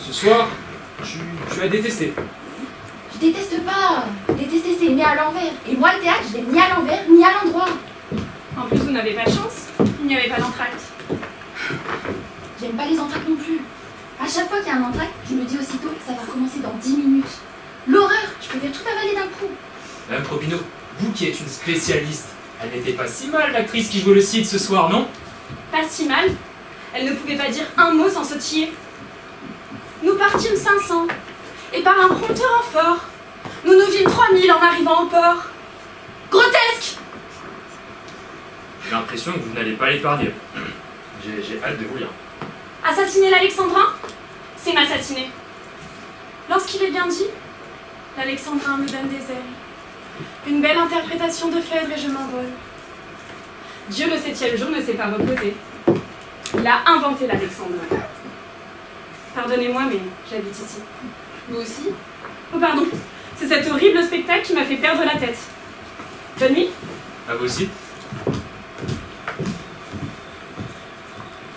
Ce soir, tu as détesté. Je déteste pas. Détester, c'est aimer à l'envers. Et moi, le théâtre, je l'ai ni à l'envers, ni à l'endroit. En plus, vous n'avez pas de chance. Il n'y avait pas d'entracte. J'aime pas les entractes non plus. À chaque fois qu'il y a un entracte, je me dis aussitôt que ça va recommencer dans 10 minutes. L'horreur, je préfère tout avaler d'un coup. Madame Propino, vous qui êtes une spécialiste, elle n'était pas si mal l'actrice qui jouait le Cid ce soir, non? Pas si mal. Elle ne pouvait pas dire un mot sans sautiller. Nous partîmes 500. Et par un prompteur en fort, nous nous vîmes 3000 en arrivant au port. Grotesque! J'ai l'impression que vous n'allez pas l'épargner. J'ai hâte de vous lire. Assassiner l'Alexandrin, c'est m'assassiner. Lorsqu'il est bien dit, l'Alexandrin me donne des ailes. Une belle interprétation de Phèdre et je m'envole. Dieu le 7e jour ne s'est pas reposé. Il a inventé l'Alexandrin. Pardonnez-moi, mais j'habite ici. Vous aussi? Oh pardon, c'est cet horrible spectacle qui m'a fait perdre la tête. Bonne nuit. À vous aussi.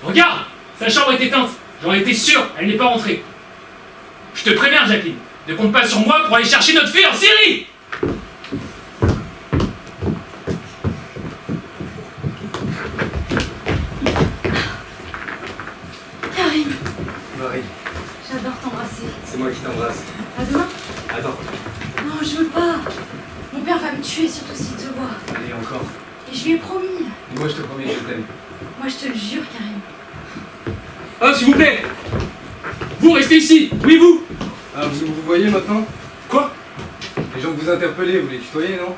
Regarde! Sa chambre est éteinte. J'en étais sûr, elle n'est pas rentrée. Je te préviens, Jacqueline, ne compte pas sur moi pour aller chercher notre fille en Syrie! Karim, Marie, j'adore t'embrasser. c'est moi qui t'embrasse. À demain. Attends, Non, je veux pas. Mon père va me tuer, surtout s'il te voit. allez encore. Et je lui ai promis. Moi je te promets que je t'aime. Moi, je te le jure, Karim. Oh, s'il vous plaît! Vous restez ici! Oui, vous! Ah, vous voyez maintenant? Quoi? Les gens que vous interpellez, vous les tutoyez, non?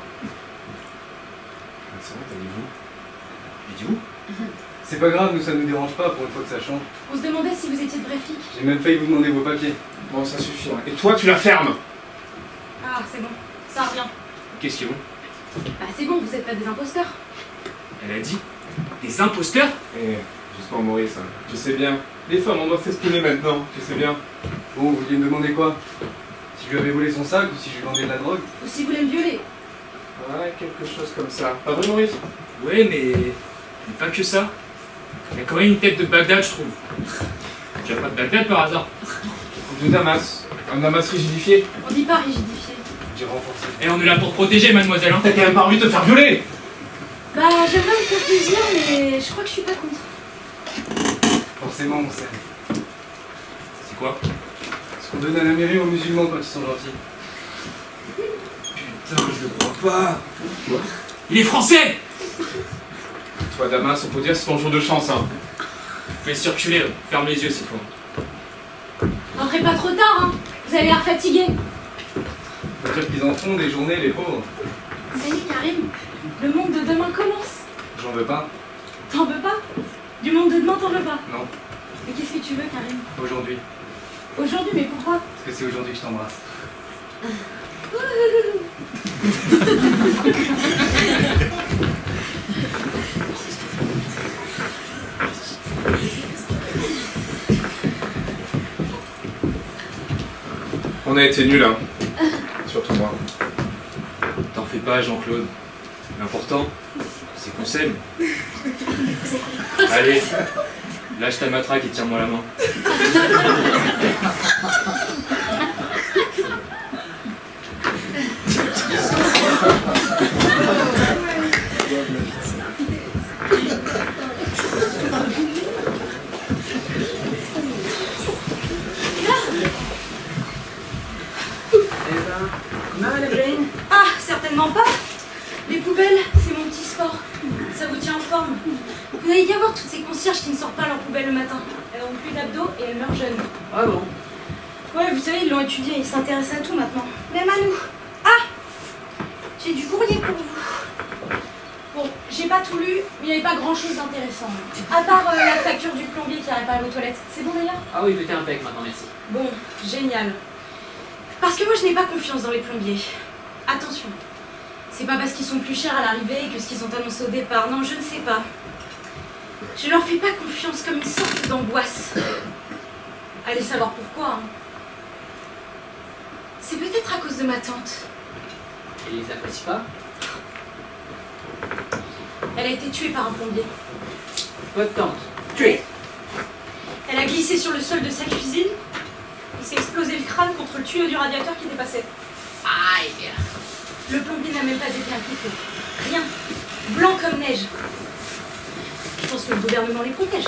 C'est vrai, t'as dit vous. J'ai dit vous? C'est pas grave, nous ça nous dérange pas pour une fois que ça change. On se demandait si vous étiez de vrais flics. J'ai même failli vous demander vos papiers. Bon, ça suffit. Et toi, tu la fermes! Ah, c'est bon. Ça revient. Qu'est-ce qui est bon? Bah, c'est bon, vous êtes pas des imposteurs. Elle a dit des imposteurs? Justement Maurice, hein. Je sais bien. Les femmes, on doit s'espionner maintenant, je sais bien. Bon, vous vouliez me demander quoi? Si je lui avais volé son sac ou si je lui vendais de la drogue? Ou si vous voulez me violer. Ouais, quelque chose comme ça. Pas vrai Maurice? Ouais, mais pas que ça. Il y a quand même une tête de Bagdad, je trouve. Tu as pas de Bagdad par hasard? De Damas. Un Damas rigidifié. On dit pas rigidifié. J'ai renforcé. Et on est là pour te protéger, mademoiselle, hein. T'as quand même pas envie de te faire violer! Bah, j'aimerais me faire plaisir, mais je crois que je suis pas contre. Forcément, on sait. C'est quoi? Ce qu'on donne à la mairie aux musulmans quand ils sont gentils. Putain, je le crois pas. Il est français! Toi Damas, on peut dire c'est ton jour de chance, hein. Fais circuler, ferme les yeux cette fois. Rentrez pas trop tard, hein. Vous avez l'air fatigué. Faut dire qu'ils en font des journées, les pauvres. Ça y est, Karim. Le monde de demain commence. J'en veux pas. T'en veux pas? Du monde de demain, t'en veux pas? Non, Mais qu'est-ce que tu veux, Karim? aujourd'hui. Aujourd'hui, mais pourquoi? Parce que c'est aujourd'hui que je t'embrasse. On a été nuls, hein. Surtout moi. T'en fais pas, Jean-Claude. L'important, c'est qu'on s'aime. Allez, lâche ta matraque et tiens-moi la main. Ah, certainement pas. Les poubelles, c'est mon petit sport. Ça vous tient en forme. Vous n'allez qu'à voir toutes ces concierges qui ne sortent pas leur poubelle le matin. Elles n'ont plus d'abdos et elles meurent jeunes. Ah bon? Ouais, vous savez, ils l'ont étudié, ils s'intéressent à tout maintenant. Même à nous. Ah! J'ai du courrier pour vous. Bon, j'ai pas tout lu, mais il n'y avait pas grand chose d'intéressant. À part la facture du plombier qui a réparé vos toilettes. C'est bon d'ailleurs? Ah oui, t'es impec maintenant, merci. Bon, génial. Parce que moi je n'ai pas confiance dans les plombiers. Attention, c'est pas parce qu'ils sont plus chers à l'arrivée que ce qu'ils ont annoncé au départ. Non, je ne sais pas. Je leur fais pas confiance comme une sorte d'angoisse. Allez savoir pourquoi. Hein. C'est peut-être à cause de ma tante. Et ils apprécient pas? Elle a été tuée par un plombier. Votre tante. Tuée. Elle a glissé sur le sol de sa cuisine crâne contre le tuyau du radiateur qui dépassait. Aïe. Le plombier n'a même pas été impliqué. Rien. Blanc comme neige. Je pense que le gouvernement les protège.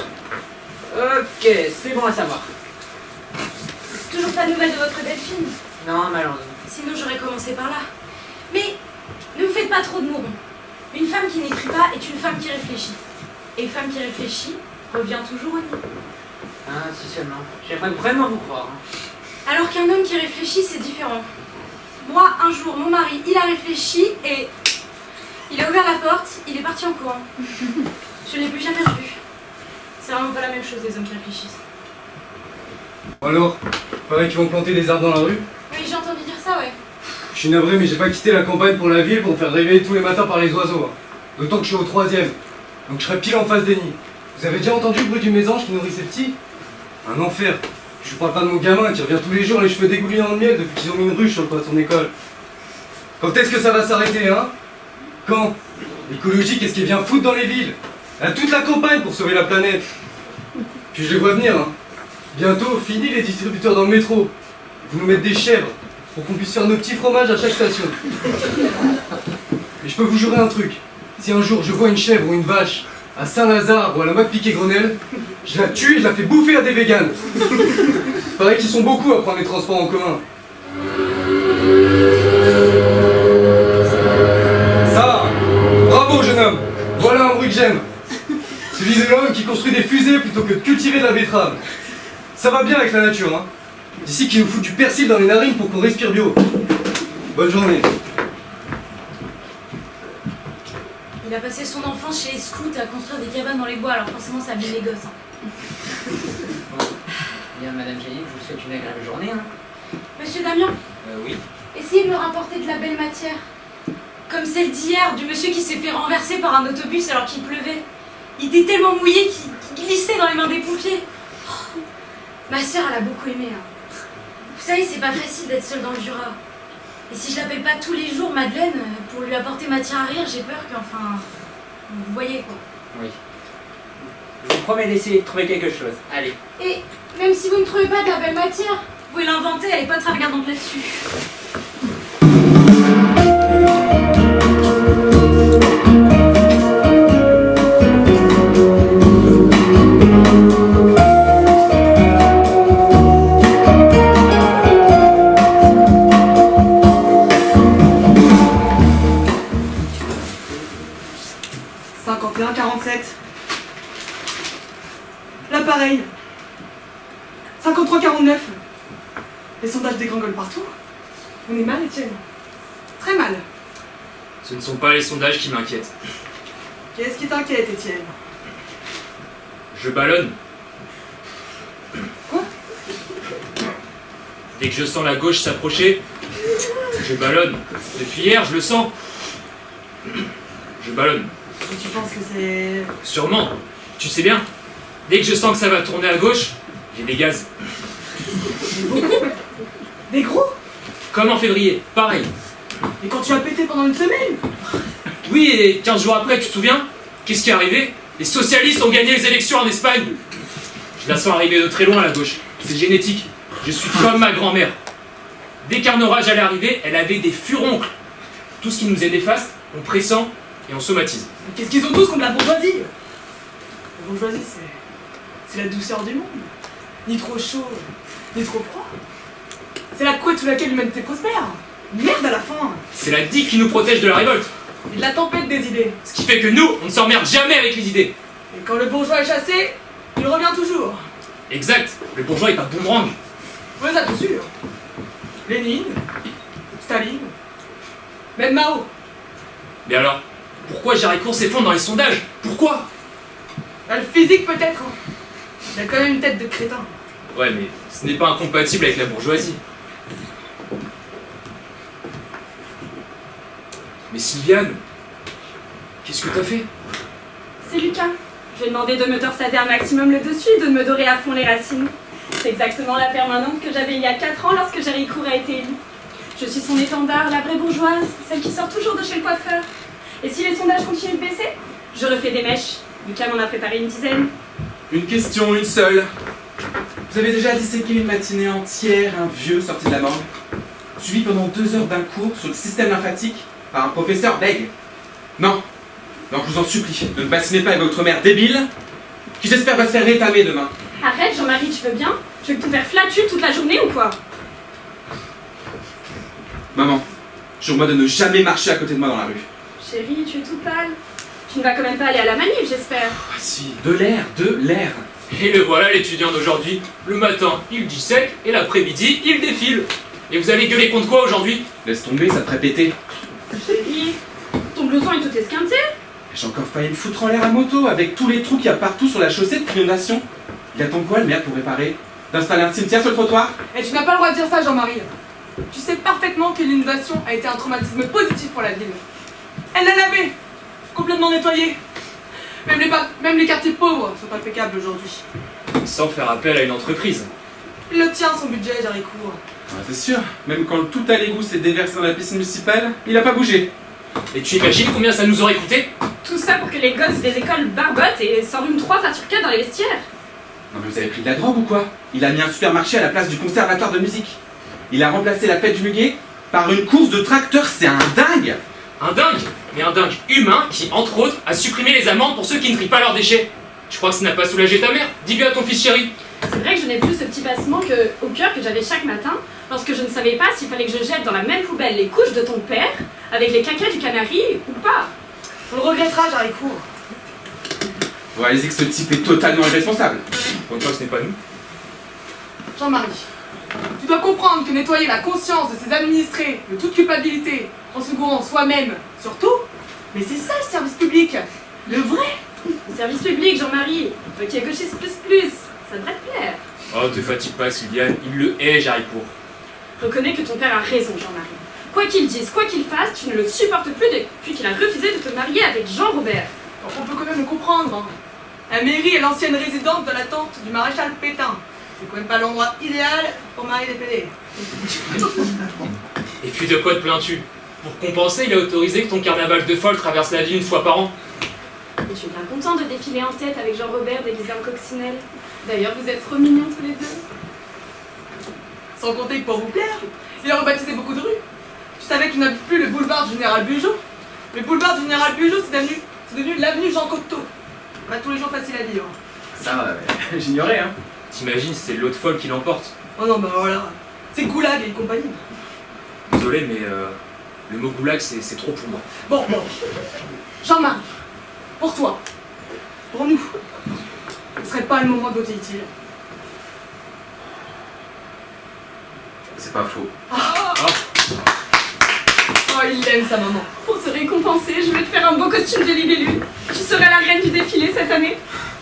Ok, c'est bon à savoir. Toujours pas de nouvelles de votre Delphine. Non, malheureusement. Sinon j'aurais commencé par là. Mais ne vous faites pas trop de mots ronds. Une femme qui n'écrit pas est une femme qui réfléchit. Et une femme qui réfléchit revient toujours au nid. Ah, si seulement. J'aimerais vraiment vous croire. Hein. Alors qu'un homme qui réfléchit, c'est différent. Moi, un jour, mon mari, il a réfléchi et il a ouvert la porte, il est parti en courant. Je ne l'ai plus jamais revu. C'est vraiment pas la même chose, les hommes qui réfléchissent. Bon alors, pareil qu'ils vont planter des arbres dans la rue. Oui, j'ai entendu dire ça, ouais. Je suis navré, mais j'ai pas quitté la campagne pour la ville pour me faire réveiller tous les matins par les oiseaux. Hein. D'autant que je suis au 3e. Donc je serai pile en face des nids. Vous avez déjà entendu le bruit du mésange qui nourrit ses petits? Un enfer. Je vous parle pas de mon gamin qui revient tous les jours les cheveux dégoulinants de miel depuis qu'ils ont mis une ruche sur le toit de son école. Quand est-ce que ça va s'arrêter, hein? Quand? L'écologie, qu'est-ce qu'elle vient foutre dans les villes? Elle a toute la campagne pour sauver la planète. Puis je les vois venir, hein. Bientôt, fini les distributeurs dans le métro. Vous nous mettez des chèvres pour qu'on puisse faire nos petits fromages à chaque station. Et je peux vous jurer un truc. Si un jour je vois une chèvre ou une vache à Saint-Lazare ou à la Mac-Piquet-Grenelle, je la tue et je la fais bouffer à des véganes. Paraît qu'ils sont beaucoup à prendre les transports en commun. Ça, bravo jeune homme. Voilà un bruit que j'aime. Celui de l'homme qui construit des fusées plutôt que de cultiver de la betterave. Ça va bien avec la nature, hein. D'ici qu'il nous fout du persil dans les narines pour qu'on respire bio. Bonne journée. Il a passé son enfance chez les scouts à construire des cabanes dans les bois, alors forcément ça abîme les gosses. Hein. Bien, Madame Jenny, je vous souhaite une agréable journée. Hein. Monsieur Damien, Oui. essayez de me rapporter de la belle matière. Comme celle d'hier, du monsieur qui s'est fait renverser par un autobus alors qu'il pleuvait. Il était tellement mouillé qu'il glissait dans les mains des pompiers. Oh, ma sœur, elle a beaucoup aimé. Hein. Vous savez, c'est pas facile d'être seule dans le Jura. Et si je l'appelle pas tous les jours Madeleine, pour lui apporter matière à rire, j'ai peur qu'enfin... Vous voyez quoi. Oui. Je vous promets d'essayer de trouver quelque chose. Allez. Et même si vous ne trouvez pas de la belle matière, vous pouvez l'inventer, elle est pas très regardante là-dessus. Là pareil. 53-49. Les sondages dégringolent partout. On est mal, Étienne. Très mal. Ce ne sont pas les sondages qui m'inquiètent. Qu'est-ce qui t'inquiète, Étienne? Je ballonne. Quoi? Dès que je sens la gauche s'approcher, je ballonne. Depuis hier, je le sens. Je ballonne. Et tu penses que c'est... Sûrement. Tu sais bien. Dès que je sens que ça va tourner à gauche, j'ai des gaz. Des gros? Comme en février, pareil. Et quand tu as pété pendant une semaine? Oui, et 15 jours après, tu te souviens? Qu'est-ce qui est arrivé? Les socialistes ont gagné les élections en Espagne. Je la sens arriver de très loin à la gauche. C'est génétique. Je suis comme ma grand-mère. Dès qu'un orage allait arriver, elle avait des furoncles. Tout ce qui nous est néfaste, on pressent et on somatise. Mais qu'est-ce qu'ils ont tous contre la bourgeoisie? La bourgeoisie, c'est la douceur du monde. Ni trop chaud, ni trop froid. C'est la couette sous laquelle l'humanité prospère. Merde à la fin. C'est la digue qui nous protège de la révolte. Et de la tempête des idées. Ce qui fait que nous, on ne s'emmerde jamais avec les idées. Et quand le bourgeois est chassé, il revient toujours. Exact. Le bourgeois est un boomerang. Ouais, ça, c'est sûr. Lénine, Staline, même Mao. Mais alors, pourquoi Jéricho s'effondre dans les sondages? Pourquoi? Le physique peut-être. Il a quand même une tête de crétin. Ouais, mais ce n'est pas incompatible avec la bourgeoisie. Mais Sylviane, qu'est-ce que t'as fait? C'est Lucas. Je lui ai demandé de me torsader un maximum le dessus et de me dorer à fond les racines. C'est exactement la permanente que j'avais il y a 4 ans lorsque Jéricho a été élu. Je suis son étendard, la vraie bourgeoise, celle qui sort toujours de chez le coiffeur. Et si les sondages continuent de baisser, je refais des mèches. Lucas m'en a préparé une dizaine. Une question, une seule. Vous avez déjà disséqué une matinée entière un vieux sorti de la morgue, suivi pendant 2 heures d'un cours sur le système lymphatique par un professeur bègue. Non, non, je vous en supplie, ne me bassinez pas avec votre mère débile, qui j'espère va se faire rétamer demain. Arrête, Jean-Marie, tu veux bien? Tu veux que ton père flatue toute la journée ou quoi? Maman, jure-moi de ne jamais marcher à côté de moi dans la rue. Chérie, tu es toute pâle. Tu ne vas quand même pas aller à la manif, j'espère. Ah si, de l'air, de l'air. Et le voilà l'étudiant d'aujourd'hui. Le matin, il dissèque et l'après-midi, il défile. Et vous allez gueuler contre quoi aujourd'hui? Laisse tomber, ça te ferait péter. Chérie, ton blouson est tout esquinté. J'ai encore failli me foutre en l'air à moto avec tous les trous qu'il y a partout sur la chaussée de inondation. Il attend quoi le maire pour réparer? D'installer un cimetière sur le trottoir? Et tu n'as pas le droit de dire ça, Jean-Marie. Tu sais parfaitement que l'inondation a été un traumatisme positif pour la ville. Elle l'a lavé, complètement nettoyée. Même les quartiers pauvres sont impeccables aujourd'hui. Sans faire appel à une entreprise. Il le tient son budget, Jéricourt. Ah, c'est sûr, même quand tout à l'égout s'est déversé dans la piscine municipale, il a pas bougé. Et tu imagines combien ça nous aurait coûté? Tout ça pour que les gosses des écoles barbotent et s'enrhument 3 fois sur 4 dans les vestiaires. Non mais vous avez pris de la drogue ou quoi? Il a mis un supermarché à la place du conservatoire de musique. Il a remplacé la fête du muguet par une course de tracteurs, c'est un dingue! Un dingue, mais un dingue humain qui, entre autres, a supprimé les amendes pour ceux qui ne trient pas leurs déchets. Je crois que ça n'a pas soulagé ta mère. Dis-le à ton fils chéri. C'est vrai que je n'ai plus ce petit passement au cœur que j'avais chaque matin lorsque je ne savais pas s'il fallait que je jette dans la même poubelle les couches de ton père avec les cacas du canari ou pas. On le regrettera, Jéricourt. Bon, allez-y que ce type est totalement irresponsable. Pour une fois, ce n'est pas nous. Jean-Marie, tu dois comprendre que nettoyer la conscience de ses administrés de toute culpabilité en secourant soi-même, surtout, mais c'est ça le service public, le vrai. Le service public, Jean-Marie, qui est gauchiste plus, ça devrait te plaire. Oh, te fatigue pas, Sylviane. Il le hait, Jéricourt. Reconnais que ton père a raison, Jean-Marie. Quoi qu'il dise, quoi qu'il fasse, tu ne le supportes plus depuis qu'il a refusé de te marier avec Jean-Robert. Donc on peut quand même le comprendre. Hein. La mairie est l'ancienne résidence de la tante du maréchal Pétain. C'est quand même pas l'endroit idéal pour marier des PD. Et puis de quoi te plains-tu? Pour compenser, il a autorisé que ton carnaval de folle traverse la ville une fois par an. Et tu es bien content de défiler en tête avec Jean-Robert déguisé en coccinelle. D'ailleurs, vous êtes trop mignons tous les deux. Sans compter que pour vous plaire, il a rebaptisé beaucoup de rues. Tu savais qu'il n'habite plus le boulevard du Général Bugeaud. Le boulevard du Général Bugeaud, c'est devenu l'avenue Jean Cocteau. Pas tous les jours facile à vivre. Ça, j'ignorais, hein. T'imagines, c'est l'autre folle qui l'emporte. Oh non, bah voilà. C'est Goulag et compagnie. Désolé, mais le mot goulag, c'est trop pour moi. Bon. Jean-Marie, pour toi, pour nous, ce serait pas le moment de voter utile. C'est pas faux. Oh, il aime sa maman. Pour se récompenser, je vais te faire un beau costume de libellule. Tu seras la reine du défilé cette année.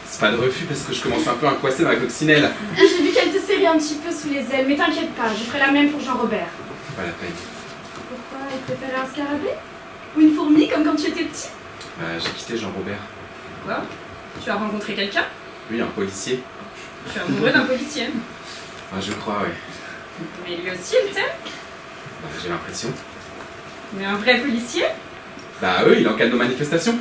C'est pas de refus parce que je commence un peu à coincer dans la coccinelle. J'ai vu qu'elle te serrait un petit peu sous les ailes, mais t'inquiète pas, je ferai la même pour Jean-Robert. Pas la peine. Pourquoi? Il préférait un scarabée? Ou une fourmi comme quand tu étais petit? J'ai quitté Jean-Robert. Quoi? Tu as rencontré quelqu'un? Oui, un policier. Je suis amoureux d'un policier. Ah, je crois, ouais. Mais lui aussi, il t'aime? J'ai l'impression. Mais un vrai policier? Bah il encadre nos manifestations.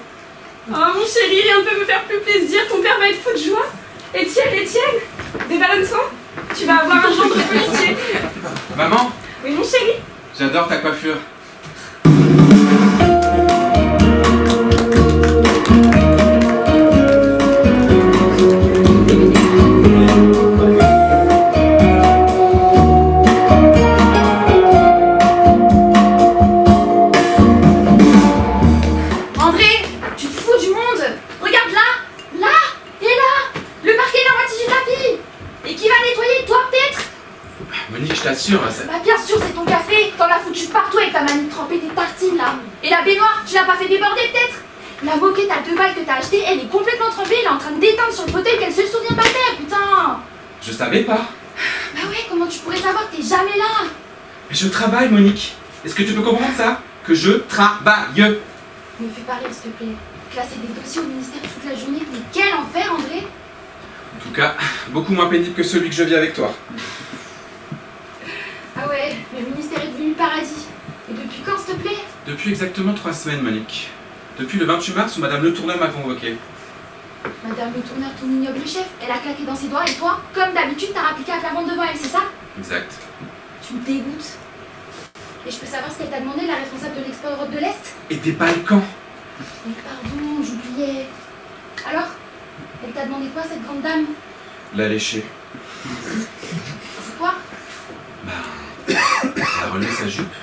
Oh mon chéri, rien ne peut me faire plus plaisir, ton père va être fou de joie. Étienne, déballonne-toi. Tu vas avoir un gendre policier. Maman, Oui mon chéri. j'adore ta coiffure. André, tu te fous du monde. Regarde là, et là. Le parquet est la moitié du tapis. Et qui va nettoyer? Toi peut-être? Monique, je t'assure, ça... Bah bien sûr, c'est ton café. T'en as foutu partout avec ta manie de tremper tes tartines là. Et la baignoire, tu l'as pas fait déborder peut-être? La moquette à 2 balles que t'as achetée, elle est complètement trempée. Elle est en train de déteindre sur le fauteuil qu'elle se souvient pas faire, putain. Je savais pas. Bah ouais, comment tu pourrais savoir? T'es jamais là. Mais je travaille, Monique. Est-ce que tu peux comprendre ça? Que je travaille. Me fais pas rire, s'il te plaît. Classer des dossiers au ministère toute la journée, mais quel enfer, André. En tout cas, beaucoup moins pénible que celui que je vis avec toi. Ah ouais, mais le ministère est devenu le paradis. Et depuis quand, s'il te plaît? Depuis exactement 3 semaines, Monique. Depuis le 28 mars où Madame Le Tourneur m'a convoqué. Madame le tourneur, ton ignoble chef, elle a claqué dans ses doigts et toi, comme d'habitude, t'as rappliqué à plat ventre devant elle, c'est ça? Exact. Tu me dégoûtes. Et je peux savoir ce qu'elle t'a demandé, la responsable de l'Expo Europe de l'Est? Et des Balkans. Mais pardon, j'oubliais. Alors? Elle t'a demandé quoi, cette grande dame? La lécher. C'est quoi? Elle a relevé sa jupe,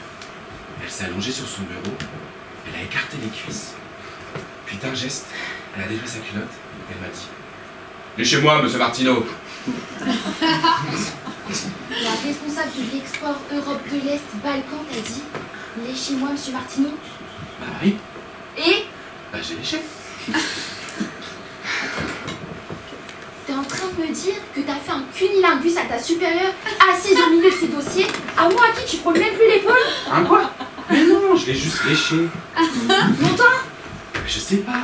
elle s'est allongée sur son bureau, elle a écarté les cuisses. Puis d'un geste, elle a défait sa culotte et elle m'a dit « Léchez-moi, monsieur Martineau !» La responsable de l'export Europe de l'Est Balkan t'a dit « Léchez-moi, monsieur Martineau ». Bah oui, Et bah j'ai léché. t'es en train de me dire que t'as fait un cunilingus à ta supérieure, assise au milieu de ses dossiers, à moi à qui tu frôles même plus l'épaule? Hein quoi? Mais non, je l'ai juste léché. Longtemps? Mais je sais pas.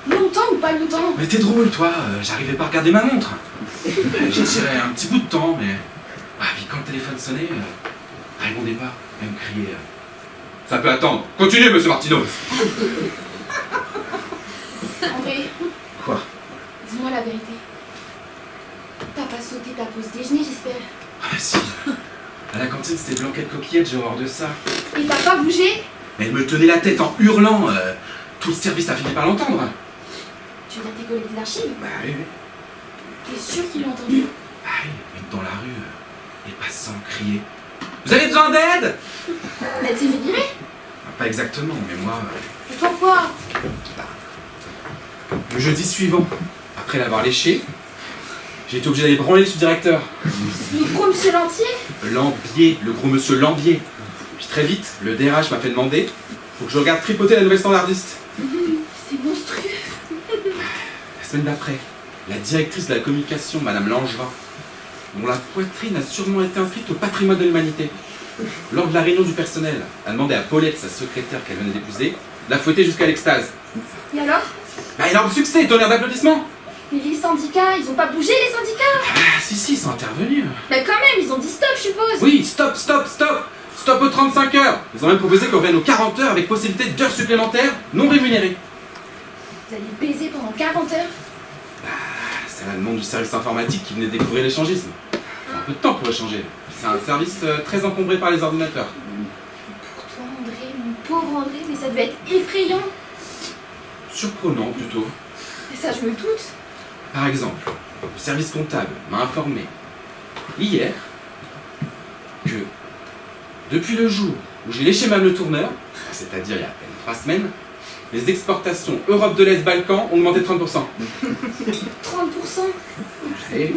Longtemps ou pas longtemps? Mais t'es drôle, toi, j'arrivais pas à regarder ma montre. J'ai tiré un petit bout de temps, mais... Ah, puis quand le téléphone sonnait, elle répondait pas, elle me criait. Ça peut attendre. Continuez, monsieur Martineau. André, Quoi? dis-moi la vérité. T'as pas sauté ta pause déjeuner, j'espère. Ah si. À la cantine, c'était blanquette coquillette, j'ai horreur de ça. Et t'as pas bougé? Mais elle me tenait la tête en hurlant. Tout le service a fini par l'entendre. Tu viens décoller des archives? Bah oui, oui. T'es sûr qu'ils l'ont entendu? Ah oui, mais dans la rue, les passants criaient. Vous avez besoin d'aide? Elle s'est fait virer? Pas exactement, mais moi... Et toi quoi? Le jeudi suivant, après l'avoir léché, j'ai été obligé d'aller branler le sous-directeur. Le gros monsieur Lantier? Lambier, le gros monsieur Lambier. Puis très vite, le DRH m'a fait demander faut que je regarde tripoter la nouvelle standardiste. C'est monstrueux. La semaine d'après, la directrice de la communication, Madame Langevin, dont la poitrine a sûrement été inscrite au patrimoine de l'humanité, lors de la réunion du personnel, a demandé à Paulette, sa secrétaire qu'elle venait d'épouser, de la fouetter jusqu'à l'extase. Et alors? Bah, énorme succès, tonnerre d'applaudissements. Mais les syndicats, ils ont pas bougé les syndicats? Ah, si, ils sont intervenus. Mais quand même, ils ont dit stop, je suppose. Oui, stop, stop, stop. Stop aux 35 heures. Ils ont même proposé qu'on revienne aux 40 heures avec possibilité d'heures supplémentaires non rémunérées. Vous allez baiser pendant 40 heures? C'est à la demande du service informatique qui venait découvrir l'échangisme. Un peu de temps pour échanger. C'est un service très encombré par les ordinateurs. Pour toi, André, mon pauvre André, mais ça devait être effrayant. Surprenant plutôt. Et ça, je me doute. Par exemple, le service comptable m'a informé hier que depuis le jour où j'ai léché Madame le tourneur, c'est-à-dire il y a à peine 3 semaines, les exportations Europe de l'Est Balkan ont augmenté de 30%. 30%? Et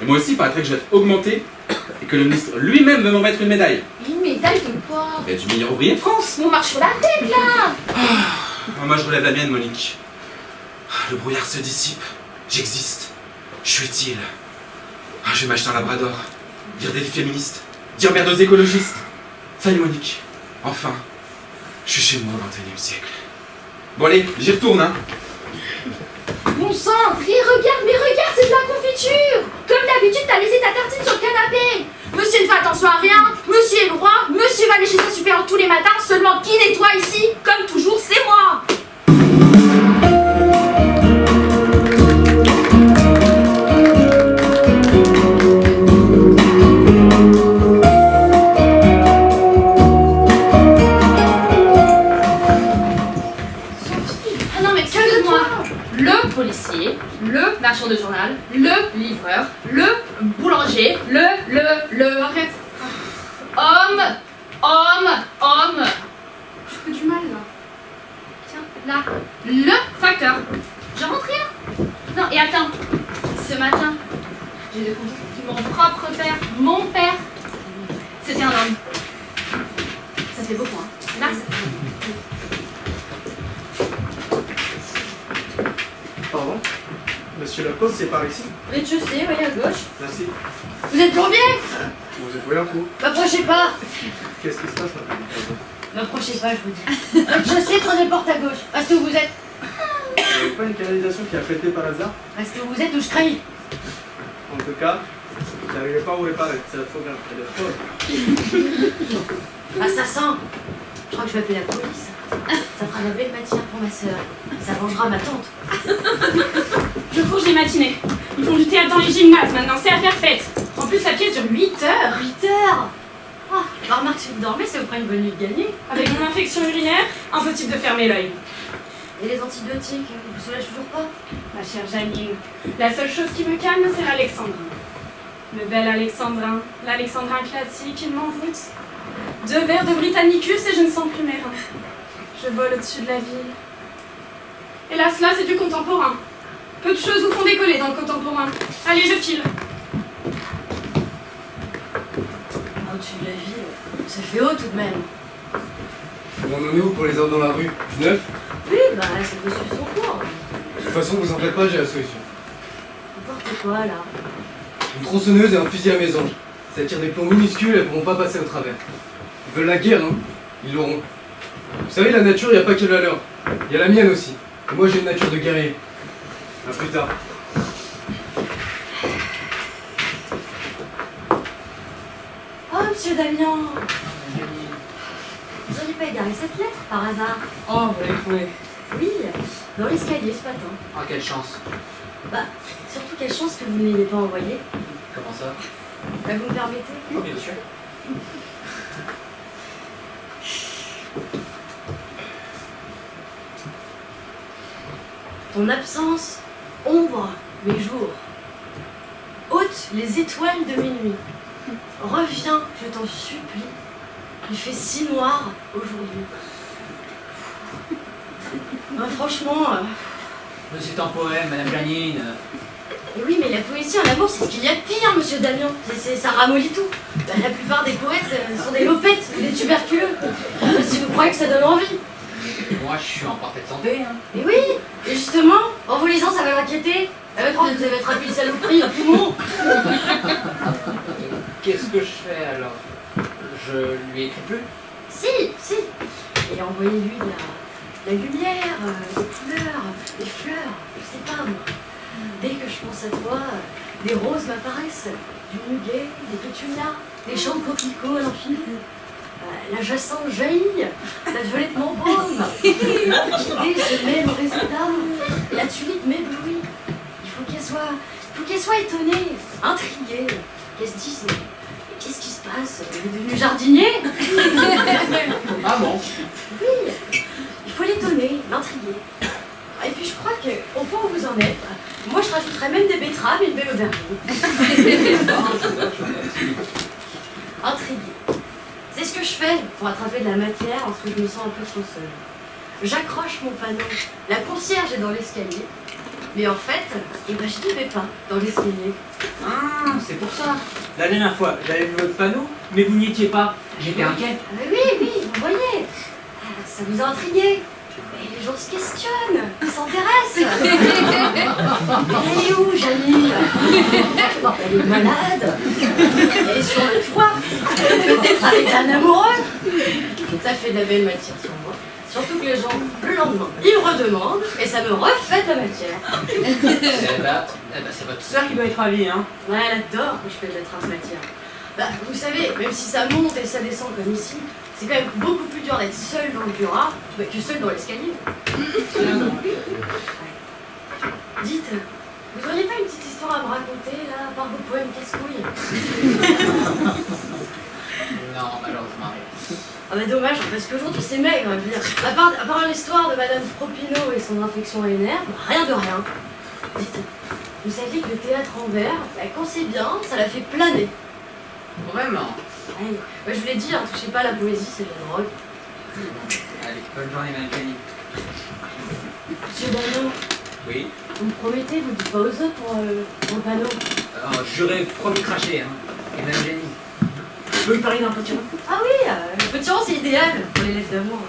moi aussi, il paraîtrait que je vais être augmenté et que le ministre lui-même veut m'en mettre une médaille. Une médaille de quoi? Et du meilleur ouvrier de France. On marche sur la tête, là. Moi, je relève la mienne, Monique. Le brouillard se dissipe. J'existe. Je suis utile. Je vais m'acheter un labrador. Dire des féministes. Dire merde aux écologistes. Ça y est, Monique. Enfin, je suis chez moi au XXIe siècle. Bon allez, j'y retourne, hein. Bon sang, André, regarde, mais regarde, c'est de la confiture. Comme d'habitude, t'as laissé ta tartine sur le canapé. Monsieur ne fait attention à rien, monsieur est le roi, monsieur va aller chez sa supérieure tous les matins, seulement qui nettoie ici? Comme toujours, c'est moi. Ah non mais calme-moi. Le policier, le marchand de journal, le livreur, le boulanger, le... Arrête. Homme. Je fais du mal là. Tiens, là. Le facteur. Je rentre rien. Non, et attends. Ce matin, j'ai découvert que mon propre père, mon père, c'était un homme. Ça fait beaucoup, hein. Là, ça fait beaucoup. Pardon? Monsieur Lacoste, c'est par ici? Rez-de-chaussée, voyez à gauche. Merci. Vous êtes plombier? Vous êtes voyant coup? M'approchez pas. Qu'est-ce qui se passe là? M'approchez pas, je vous dis. Rez-de-chaussée, prenez porte à gauche. Restez où vous êtes. Vous n'avez pas une canalisation qui a pété par hasard? Restez où vous êtes ou je crie. En tout cas, vous n'arrivez pas à vous réparer. C'est la trop grave. Elle est folle. Ah, ça sent. Je crois que je vais appeler la police. Ça fera la belle matière pour ma sœur. Ça vengera ma tante. Je cours les matinées. Ils font du théâtre dans les gymnases maintenant, c'est à perpète. En plus, la pièce dure 8 heures. 8 heures. Ah, bah remarque, si vous dormez, ça vous fera une bonne nuit de gagner. Avec mon infection urinaire, impossible de fermer l'œil. Et les antibiotiques, vous soulagez toujours pas? Ma chère Janine, la seule chose qui me calme, c'est l'alexandrin. Le bel alexandrin, l'alexandrin classique, il m'envoûte. 2 verres de Britannicus et je ne sens plus mes reins. Je vole au-dessus de la ville. Hélas, là, c'est du contemporain. Peu de choses vous font décoller dans le contemporain. Allez, je file. Au-dessus de la ville, ça fait haut tout de même. On en est où pour les ordres dans la rue? 9? Oui, bah ça peut suivre son cours. De toute façon, vous en faites pas, j'ai la solution. N'importe quoi là. Une tronçonneuse et un fusil à mésange. Ça tire des plombs minuscules, elles pourront pas passer au travers. Ils veulent la guerre, hein? Ils l'auront. Vous savez, la nature, il n'y a pas que la leur. Il y a la mienne aussi. Et moi, j'ai une nature de guerrier. A plus tard. Oh, monsieur Damien. Vous n'auriez pas égaré cette lettre par hasard? Oh, vous l'avez trouvé. Oui, dans l'escalier ce matin. Ah, quelle chance. Bah, surtout quelle chance que vous ne l'ayez pas envoyée. Comment ça? Bah, vous me permettez? Oh, bien sûr. Ton absence ombre mes jours, ôte les étoiles de mes nuits. Reviens, je t'en supplie. Il fait si noir aujourd'hui. Franchement, C'est un poème, Madame Janine. oui, mais la poésie en amour, c'est ce qu'il y a de pire, monsieur Damien. Ça ramollit tout. Bah, la plupart des poètes sont des lopettes, des tuberculeux. Si vous croyez que ça donne envie. Moi, je suis en parfaite santé. Hein. Et oui, et justement, en vous lisant, ça va m'inquiéter. Elle va croire que vous avez attrapé une saloperie, un poumon. Qu'est-ce que je fais alors? Je lui écris plus? Si. Et envoyez-lui la lumière, des couleurs, des fleurs, je sais pas moi. Dès que je pense à toi, des roses m'apparaissent, du muguet, des pétunias, des champs de coquelicots à l'infini. La jacinthe jaillit, la violette m'embaume, l'orchidée se met au résultat, la tulipe m'éblouit. Il faut qu'elle soit étonnée, intriguée, qu'elle se dise « Qu'est-ce qui se passe? Il est devenu jardinier ?» Ah bon? Oui, il faut l'étonner, l'intriguer. Et puis je crois qu'au point où vous en êtes, moi je rajouterais même des betteraves et une belle aubergine. Intriguer. C'est ce que je fais pour attraper de la matière lorsque je me sens un peu trop seule. J'accroche mon panneau. La concierge est dans l'escalier. Mais en fait, je n'y vais pas dans l'escalier. Ah, c'est pour ça. La dernière fois, j'avais vu votre panneau, mais vous n'y étiez pas. J'étais inquiet. Ah mais oui, vous voyez. Ça vous a intrigué. Et les gens se questionnent, ils s'intéressent. Elle est où, Janine? Elle est malade. Elle est sur le toit. Peut-être avec un amoureux. Ça fait de la belle matière sur moi. Surtout que les gens, le lendemain, ils me redemandent et ça me refait de la matière. C'est votre sœur qui doit être ravie, hein? Ouais, elle adore quand je fais de la transmatière. Bah, vous savez, même si ça monte et ça descend comme ici, c'est quand même beaucoup plus dur d'être seul dans le bureau que seul dans l'escalier. Dites, vous auriez pas une petite histoire à me raconter, là, à part vos poèmes casse-couilles? Non, malheureusement. Ah bah dommage, parce qu'aujourd'hui c'est maigre, je veux dire. À part l'histoire de Madame Propino et son infection urinaire, rien de rien. Dites, vous saviez que le théâtre en verre, bah, quand c'est bien, ça la fait planer. Vraiment? Ouais, bah, je vous l'ai dit, hein, touchez pas à la poésie, c'est de la drogue. Allez, bonne journée, Madame Janine. Monsieur Damien, Oui? vous me promettez, vous dites pas aux autres pour le panneau? J'aurais promis cracher, hein. Et Madame Janine. Je peux lui parler d'un petit rond? Ah oui, le petit rond c'est idéal pour les lettres d'amour.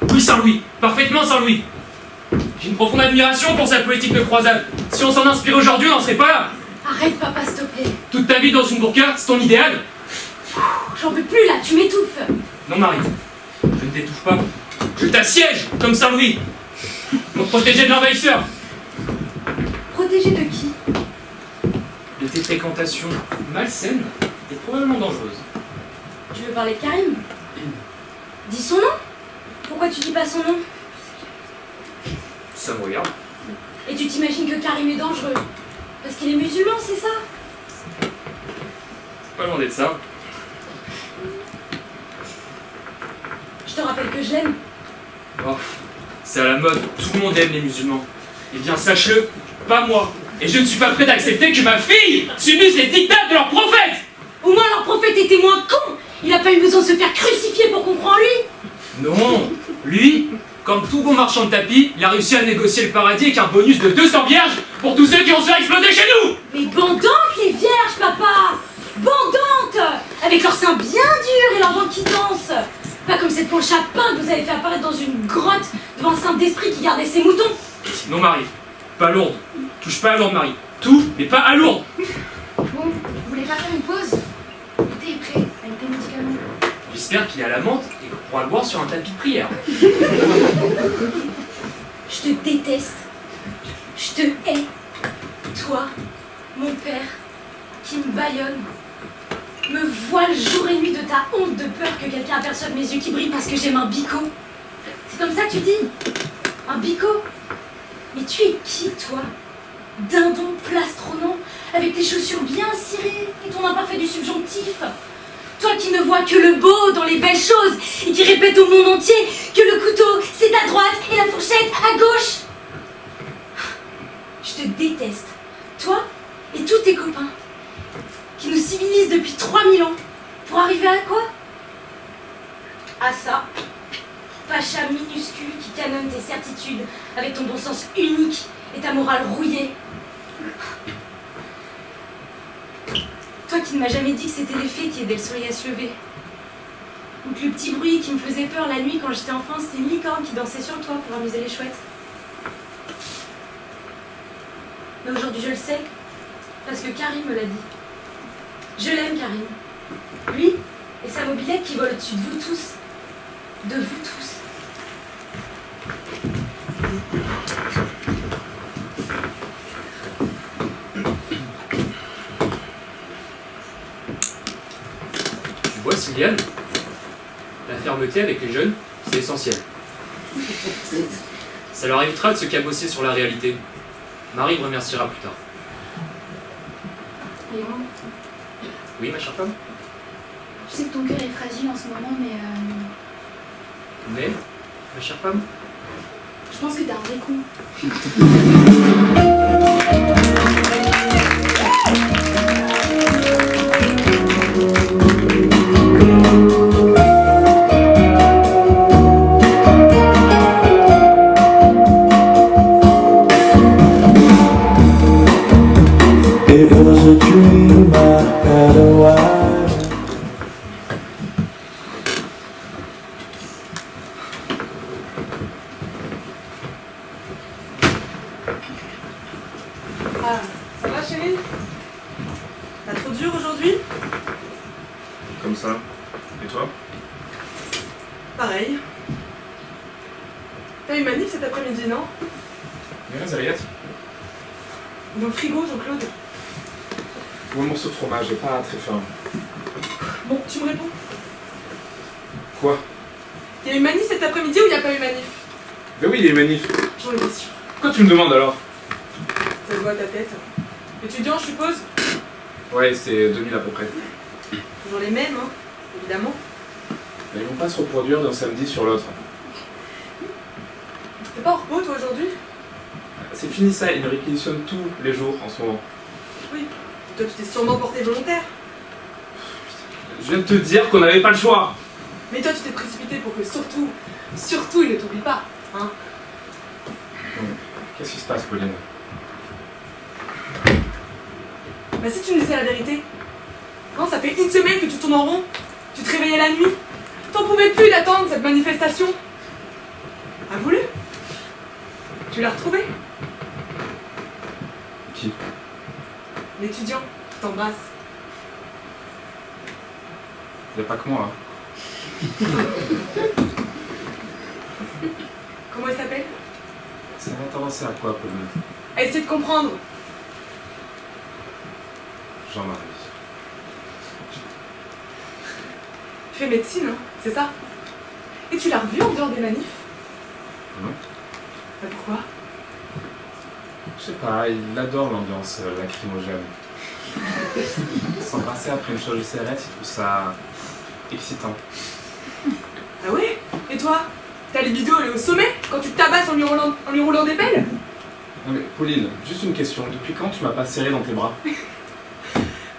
Oui, Saint-Louis, parfaitement Saint-Louis. J'ai une profonde admiration pour sa politique de croisade. Si on s'en inspire aujourd'hui, on n'en serait pas là. Arrête papa, s'il te plaît. Toute ta vie dans une burqa, c'est ton idéal? J'en peux plus là, tu m'étouffes. Non, Marie. t'étouffe pas. Je t'assiège comme Saint-Louis pour te protéger de l'envahisseur. Protégé de qui? De tes fréquentations malsaines et probablement dangereuses. Tu veux parler de Karim? Dis son nom. Pourquoi tu dis pas son nom? Ça me regarde. Et tu t'imagines que Karim est dangereux? Parce qu'il est musulman, c'est ça? Pas loin d'être ça. Je te rappelle que je l'aime. Oh, c'est à la mode, tout le monde aime les musulmans. Eh bien, sache-le, pas moi. Et je ne suis pas prêt d'accepter que ma fille subisse les dictats de leur prophète. Au moins leur prophète était moins con. Il n'a pas eu besoin de se faire crucifier pour qu'on croie en lui. Non, lui, comme tout bon marchand de tapis, il a réussi à négocier le paradis avec un bonus de 200 vierges pour tous ceux qui vont se faire exploser chez nous. Mais bandantes les vierges, papa. Bandantes. Avec leurs seins bien durs et leurs dents qui dansent. Pas comme cette planche à pain que vous avez fait apparaître dans une grotte devant un saint d'esprit qui gardait ses moutons. Non, Marie, pas lourde. Touche pas à Lourdes, Marie. Tout, mais pas à Lourdes. Bon, vous voulez pas faire une pause? Le thé est prêt, avec tes médicaments. J'espère qu'il est à la menthe et qu'on pourra le boire sur un tapis de prière. Je te déteste. Je te hais. Toi, mon père, qui me bâillonne, me voile jour et nuit de ta honte de peur que quelqu'un aperçoive mes yeux qui brillent parce que j'aime un bico. C'est comme ça que tu dis? Un bico? Mais tu es qui, toi? Dindon plastronnant, avec tes chaussures bien cirées et ton imparfait du subjonctif. Toi qui ne vois que le beau dans les belles choses et qui répète au monde entier que le couteau, c'est à droite et la fourchette à gauche. Je te déteste. Toi et tous tes copains qui nous civilisent depuis 3000 ans pour arriver à quoi? À ça. Pacha minuscule qui canonne tes certitudes avec ton bon sens unique et ta morale rouillée. Toi qui ne m'as jamais dit que c'était les fées qui aidaient le soleil à se lever. Ou que le petit bruit qui me faisait peur la nuit quand j'étais enfant, c'était une licorne qui dansait sur toi pour amuser les chouettes. Mais aujourd'hui je le sais, parce que Karim me l'a dit. Je l'aime, Karim. Lui et sa mobilette qui vole au-dessus de vous tous. De vous tous. Tu vois, Sylviane, la fermeté avec les jeunes, c'est essentiel. Ça leur évitera de se cabosser sur la réalité. Marie me remerciera plus tard. Léon, Oui, ma chère femme? je sais que ton cœur est fragile en ce moment, mais Mais, ma chère femme? je pense que t'es un vrai con. It was a dream I had a while. Ah, ça va chérie? Pas trop dur aujourd'hui? Comme ça. Et toi? Pareil. T'as eu manif cet après-midi, non? Bien, Zariette. Dans le frigo, Jean-Claude. Ou un morceau de fromage, j'ai pas très faim. Bon, tu me réponds. Quoi? Il y a eu manif cet après-midi ou il n'y a pas eu manif? Ben oui, il y a une manif. J'en étais sûre. Pourquoi tu me demandes alors? Ça se voit à ta tête. Étudiant, je suppose? Ouais, c'est 2000 à peu près. Toujours les mêmes, hein, évidemment. Mais ils vont pas se reproduire d'un samedi sur l'autre. T'es pas en repos, toi, aujourd'hui? C'est fini ça, ils me réquisitionnent tous les jours en ce moment. Oui. Toi, tu t'es sûrement porté volontaire. Je viens de te dire qu'on n'avait pas le choix. Mais toi, tu t'es précipité pour que surtout, il ne t'oublie pas, hein. Qu'est-ce qui se passe, Pauline? Bah si tu me disais la vérité. Quand ça fait une semaine que tu tournes en rond, tu te réveillais la nuit, t'en pouvais plus d'attendre cette manifestation. Avoue-le. Tu l'as retrouvé? Qui? L'étudiant qui t'embrasse. Y a pas que moi. Comment elle s'appelle? Ça va t'avancer à quoi, Pauline? À essayer de comprendre. Jean-Marie. Tu fais médecine, hein, c'est ça? Et tu l'as revu en dehors des manifs? Non. Bah pourquoi? Je sais pas, il adore l'ambiance lacrymogène. S'embrasser après une charge de cigarette, il trouve ça excitant. Ah ouais? Et toi? Ta libido, elle est au sommet quand tu te tabasses en lui roulant des pelles? Non mais Pauline, juste une question, depuis quand tu m'as pas serré dans tes bras?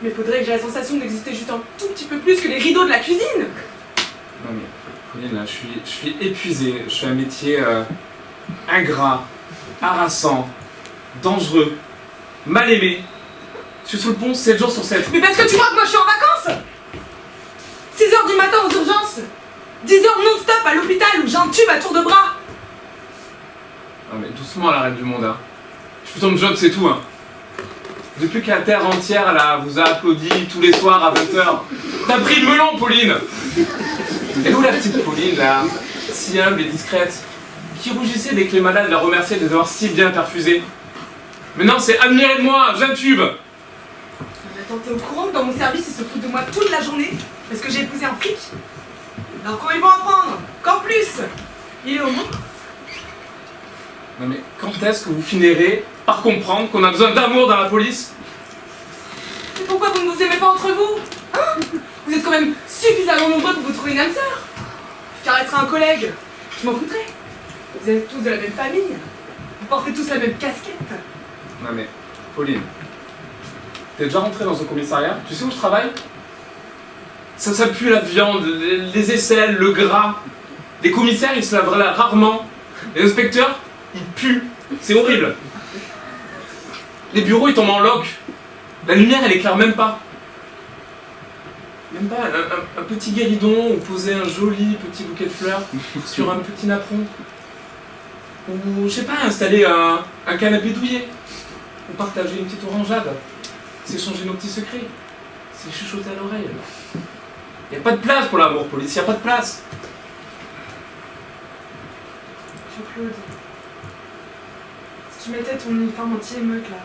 Mais faudrait que j'ai la sensation d'exister juste un tout petit peu plus que les rideaux de la cuisine! Non mais Pauline, là, je suis épuisé, je suis un métier ingrat, harassant, dangereux, mal aimé. Je suis sous le pont 7 jours sur 7. Mais parce que tu crois que moi je suis en vacances? 6h du matin aux urgences, 10h non-stop à l'hôpital où j'ai un tube à tour de bras. Non mais doucement la reine du monde, hein. Je fais ton job, c'est tout, hein. Depuis que la terre entière, là, vous a applaudi tous les soirs à 20h. T'as pris le melon, Pauline. Et où la petite Pauline, là, si humble et discrète, qui rougissait dès que les malades la remerciaient de les avoir si bien perfusés? Mais non, c'est admirez de moi, j'ai un tube. Attends, t'es au courant que dans mon service, ils se foutent de moi toute la journée parce que j'ai épousé un flic? Alors quand ils vont apprendre qu'en plus, il est au monde? Non mais quand est-ce que vous finirez par comprendre qu'on a besoin d'amour dans la police? Mais pourquoi vous ne vous aimez pas entre vous? Hein? Vous êtes quand même suffisamment nombreux pour vous trouver une âme sœur. Je caresserai un collègue, je m'en foutrais. Vous êtes tous de la même famille. Vous portez tous la même casquette. Non mais, Pauline, t'es déjà rentrée dans un commissariat? Tu sais où je travaille? Ça pue la viande, les aisselles, le gras. Les commissaires, ils se lavent rarement. Les inspecteurs, ils puent. C'est horrible. Les bureaux, ils tombent en loc. La lumière, elle éclaire même pas. Même pas un petit guéridon où poser un joli petit bouquet de fleurs sur un petit napperon. Ou, je sais pas, installer un canapé douillet. Ou partager une petite orangeade. S'échanger nos petits secrets. C'est chuchoter à l'oreille. Y a pas de place pour l'amour, police, y a pas de place. Jean-Claude, si tu mettais ton uniforme anti-émeute là,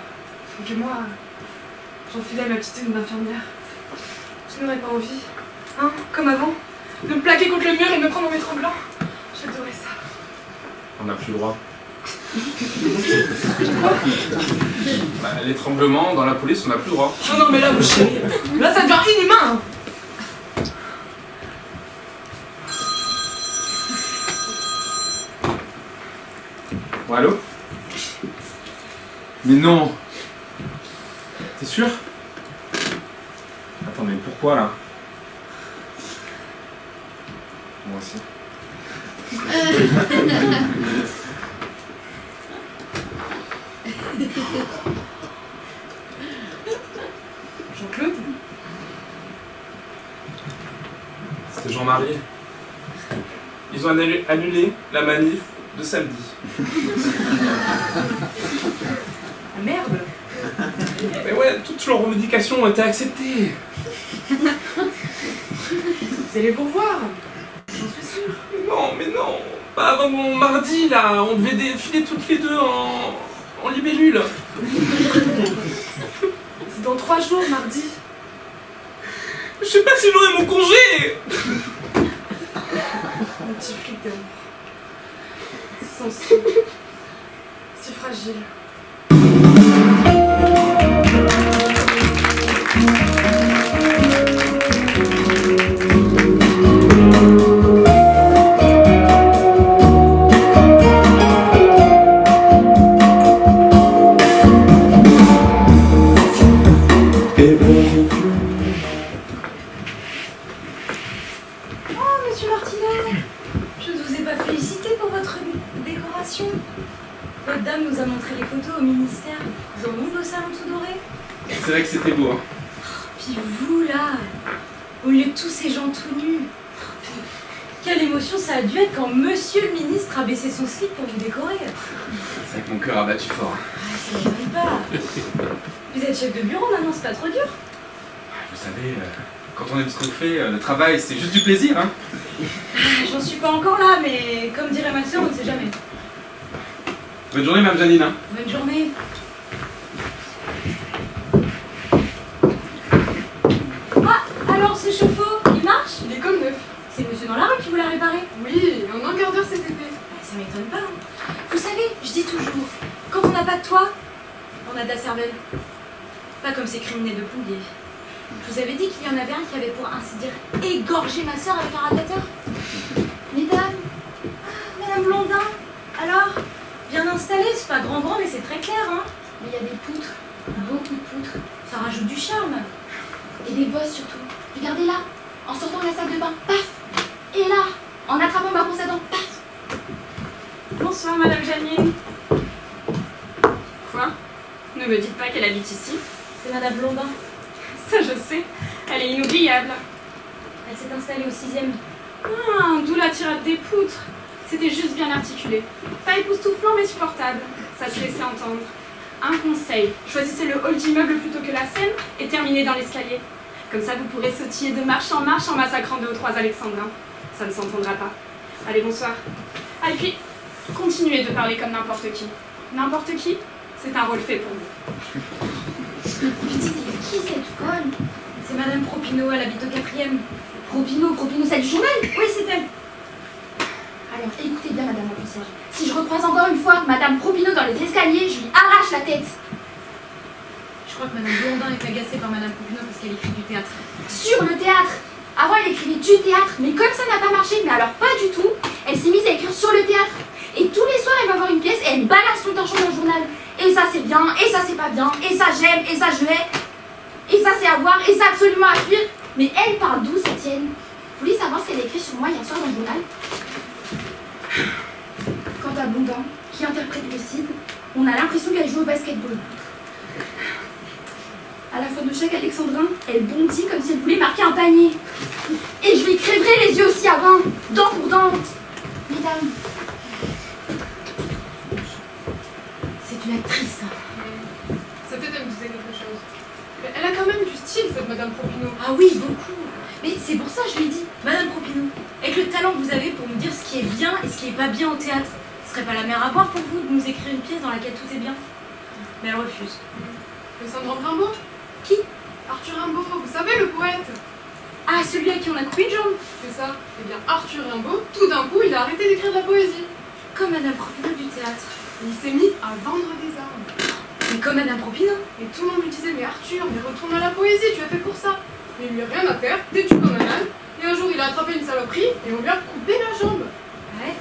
et que moi, j'enfilais ma petite tenue d'infirmière, tu n'aurais pas envie, hein, comme avant, de me plaquer contre le mur et de me prendre en m'étranglant? J'adorais ça. On n'a plus le droit. Bah, l'étranglement, dans la police, on n'a plus le droit. Oh non mais là, mon chéri, là ça devient inhumain, hein. Bon, allô? Mais non! T'es sûr? Attends, mais pourquoi là? Moi aussi. Jean-Claude? C'était Jean-Marie. Ils ont annulé la manif de samedi. Ah merde! Mais ouais, toutes leurs revendications ont été acceptées. Vous allez vous revoir, j'en suis sûre. Mais non, pas avant mon mardi là, on devait défiler toutes les deux en libellule. C'est dans 3 jours, mardi. Je sais pas si j'aurai mon congé. Mon petit flic d'amour. Si sensible, si fragile. Oh, monsieur Martinet, je ne vous ai pas félicité pour votre décoration. Votre dame nous a montré les photos au ministère. Vous en ouvrez au salon tout doré. C'est vrai que c'était beau, hein. Puis vous, là, au milieu de tous ces gens tout nus. Quelle émotion ça a dû être quand monsieur le ministre a baissé son slip pour vous décorer. C'est vrai que mon cœur a battu fort. Ah, ça ne m'étonne pas. Vous êtes chef de bureau maintenant, c'est pas trop dur. Vous savez, quand on aime ce qu'on fait, le travail, c'est juste du plaisir, hein. J'en suis pas encore là, mais comme dirait ma sœur, on ne sait jamais. Bonne journée, Mme Janine. Hein. Bonne journée. Ah, alors ce chauffe-eau, il marche? Il est comme neuf. C'est monsieur dans la rue qui vous l'a réparé? Oui, en un quart d'heure cet été. Ça m'étonne pas. Hein. Vous savez, je dis toujours, quand on n'a pas de toit, on a de la cervelle. Pas comme ces criminels de plombier. Je vous avais dit qu'il y en avait un qui avait pour ainsi dire égorgé ma sœur avec un radiateur. Mesdames, Madame Blondin, alors, bien installée, c'est pas grand mais c'est très clair, hein. Mais il y a des poutres, beaucoup de poutres, ça rajoute du charme. Et des bosses surtout. Regardez là, en sortant de la salle de bain, paf. Et là, en attrapant ma brosse à dents, paf. Bonsoir, Madame Janine. Quoi? Ne me dites pas qu'elle habite ici. C'est Madame Blondin. Ça, je sais. Elle est inoubliable. Elle s'est installée au 6e. Ah, d'où la tirade des poutres. C'était juste bien articulé. Pas époustouflant, mais supportable. Ça se laissait entendre. Un conseil, choisissez le hall d'immeuble plutôt que la scène et terminez dans l'escalier. Comme ça, vous pourrez sautiller de marche en massacrant 2 ou 3 alexandrins. Ça ne s'entendra pas. Allez, bonsoir. Ah, et puis, continuez de parler comme n'importe qui. N'importe qui, c'est un rôle fait pour vous. Putain, c'est qui cette folle? C'est Madame Propineau, elle habite au 4e. Propineau, c'est du journal? Oui, c'est elle. Alors écoutez bien, Madame la concierge. Si je recroise encore une fois Madame Propineau dans les escaliers, je lui arrache la tête. Je crois que Madame Blondin est agacée par Madame Propineau parce qu'elle écrit du théâtre. Sur le théâtre. Avant, elle écrivait du théâtre, mais comme ça n'a pas marché, mais alors pas du tout, elle s'est mise à écrire sur le théâtre. Et tous les soirs, elle va voir une pièce et elle balance son torchon dans le journal. Et ça c'est bien, et ça c'est pas bien, et ça j'aime, et ça je hais. Et ça c'est à voir, et ça absolument à fuir. Mais elle parle d'où, cette tienne? Vous voulez savoir ce qu'elle a écrit sur moi hier soir dans le journal? Quant à Blondin, qui interprète le Cid, on a l'impression qu'elle joue au basketball. À la fin de chaque alexandrin, elle bondit comme si elle voulait marquer un panier. Et je lui crèverai les yeux aussi avant, dent pour dent. Mesdames, c'est une actrice, ça. Ça peut-être elle me disait quelque chose. Mais elle a quand même du style, cette Madame Propineau. Ah oui, beaucoup. Mais c'est pour ça que je lui ai dit, Madame Propineau, avec le talent que vous avez pour me dire ce qui est bien et ce qui est pas bien au théâtre, ce serait pas la mer à boire pour vous de nous écrire une pièce dans laquelle tout est bien? Mais elle refuse. Le syndrome Rimbaud? Qui? Arthur Rimbaud, vous savez, le poète. Ah, celui à qui on a coupé une jambe? C'est ça. Eh bien, Arthur Rimbaud, tout d'un coup, il a arrêté d'écrire de la poésie. Comme Madame Propineau du théâtre. Il s'est mis à vendre des armes. Mais comme Madame Propineau. Et tout le monde lui disait, mais Arthur, mais retourne à la poésie, tu as fait pour ça. Mais il lui a rien à faire, têtu comme un âne. Et un jour, il a attrapé une saloperie et on lui a coupé la jambe. Ouais.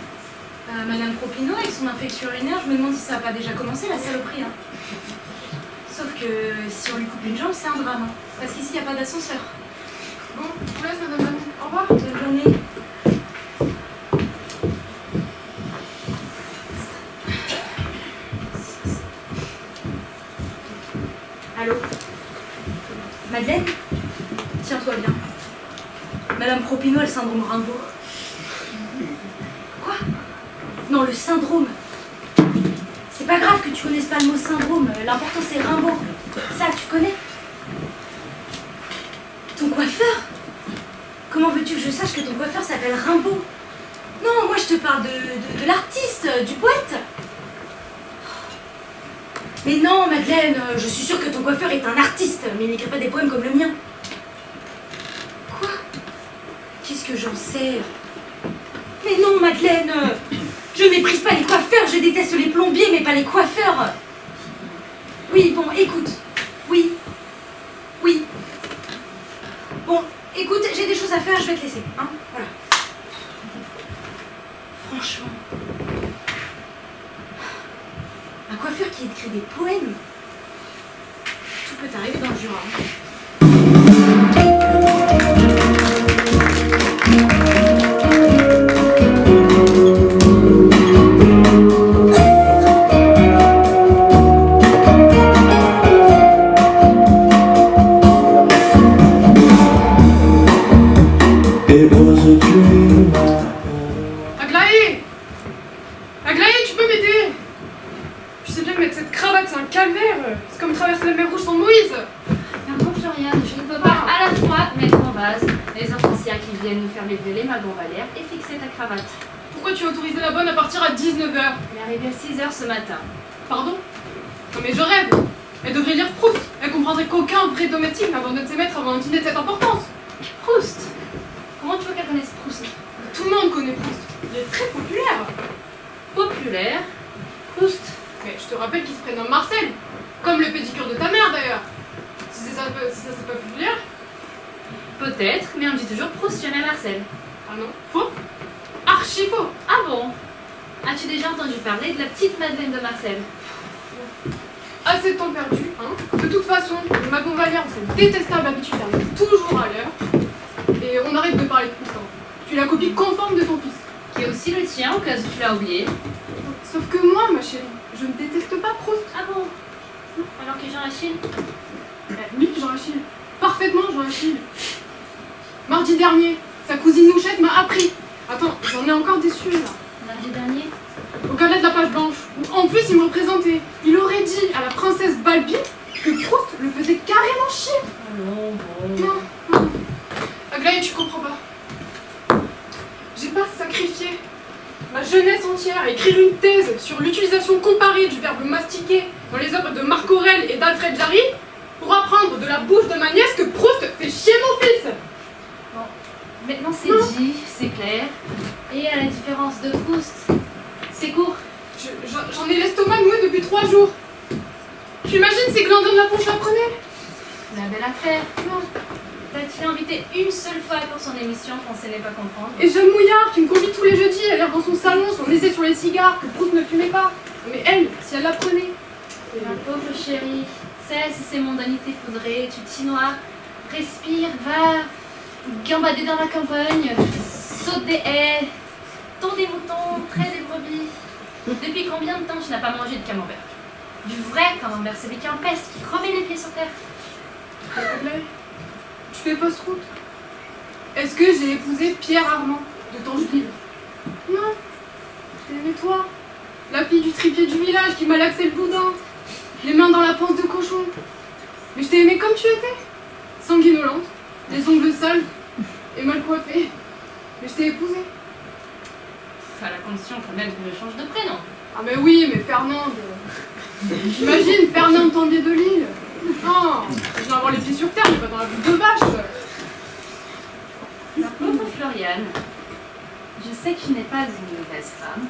Madame Propineau, avec son infection urinaire, je me demande si ça a pas déjà commencé, la saloperie. Hein. Sauf que si on lui coupe une jambe, c'est un drame. Hein. Parce qu'ici, il n'y a pas d'ascenseur. Bon, je vous laisse, Madame Manon. Au revoir. Bonne journée. Allô? Madeleine? Tiens-toi bien. Madame Propineau a le syndrome Rimbaud. Quoi? Non, le syndrome. C'est pas grave que tu connaisses pas le mot syndrome. L'important c'est Rimbaud. Ça, tu connais? Ton coiffeur? Comment veux-tu que je sache que ton coiffeur s'appelle Rimbaud? Non, moi je te parle de l'artiste, du poète. Mais non, Madeleine, je suis sûre que ton coiffeur est un artiste, mais il n'écrit pas des poèmes comme le mien. Quoi? Qu'est-ce que j'en sais? Mais non, Madeleine, je méprise pas les coiffeurs, je déteste les plombiers, mais pas les coiffeurs. Oui, bon, écoute. Oui. Oui. Bon, écoute, j'ai des choses à faire, je vais te laisser, hein, voilà. Franchement. Un coiffeur qui écrit des poèmes. Tout peut arriver dans le Jura. It was a dream. Aglaé! Aglaé, tu peux m'aider? Tu sais bien que mettre cette cravate, c'est un calvaire. C'est comme traverser la mer Rouge sans Moïse. Pardon, Floriane, je ne peux pas à la fois mettre en vase les hortensias qui vienne nous faire livrer les magons Valère et fixer ta cravate. Pourquoi tu as autorisé la bonne à partir à 19h? Elle est arrivée à 6h ce matin. Pardon? Non mais je rêve. Elle devrait lire Proust. Elle comprendrait qu'aucun vrai domestique n'abandonne ses maîtres avant un dîner de cette importance. Proust. Comment tu veux qu'elle connaisse Proust? Tout le monde connaît Proust. Il est très populaire. Populaire. Proust. Mais je te rappelle qu'il se prénomme Marcel. Comme le pédicure de ta mère d'ailleurs. Si ça c'est pas populaire. Peut-être, mais on dit toujours Proust, jamais Marcel. Ah non, faux. Archi faux. Ah bon? As-tu déjà entendu parler de la petite Madeleine de Marcel? Assez de temps perdu, hein. De toute façon, les magons Valère ont cette détestable habitude d'arriver toujours à l'heure. Et on arrête de parler de Proust. Tu es la copie conforme de ton fils. Qui est aussi le tien, au cas où tu l'as oublié. Sauf que moi, ma chérie, je ne déteste pas Proust. Ah bon? Alors que Jean-Achille? Oui, Jean-Achille. Parfaitement, Jean-Achille. Mardi dernier, sa cousine Nouchette m'a appris. Attends, j'en ai encore des sûrs là. Mardi dernier? Au gala de la page blanche, où en plus il me représentait. Il aurait dit à la princesse Balbi que Proust le faisait carrément chier. Oh non, bon. Non. Aglaé, tu comprends pas. J'ai pas sacrifié ma jeunesse entière à écrire une thèse sur l'utilisation comparée du verbe mastiquer dans les œuvres de Marc Aurèle et d'Alfred Jarry pour apprendre de la bouche de ma nièce que Proust fait chier mon fils. Bon, maintenant c'est dit, c'est clair. Et à la différence de Proust, c'est court. J'en ai l'estomac noué depuis 3 jours. Tu imagines si Glandin de la Ponche l'apprenait? La belle affaire. Non. T'as-tu invité une seule fois pour son émission qu'on ne sait pas comprendre? Et Jeanne Mouillard qui me convie tous les jeudis à lire dans son salon son essai sur les cigares que Proust ne fumait pas. Mais elle, si elle l'apprenait. Ma pauvre chérie, cesse ces mondanités poudrées, tu t'y noies, respire, va gambader dans la campagne, saute des haies, tond des moutons, traite des brebis. Depuis combien de temps tu n'as pas mangé de camembert? Du vrai camembert, celui qui empeste, qui crevait les pieds sur terre. Tu fais fausse route. Est-ce que j'ai épousé Pierre Armand de Tangeville? Non. Je t'ai aimé toi, la fille du tripier du village qui malaxait le boudin, les mains dans la panse de cochon. Mais je t'ai aimé comme tu étais, sanguinolente, les ongles sales et mal coiffée. Mais je t'ai épousée. À la condition quand même que je change de prénom. Ah mais oui, mais Fernande. J'imagine Fernande Tambier de Lille. Non, je vais avoir les pieds sur terre, mais pas dans la boue de vache. Ma pauvre Floriane, je sais que tu n'es pas une mauvaise femme.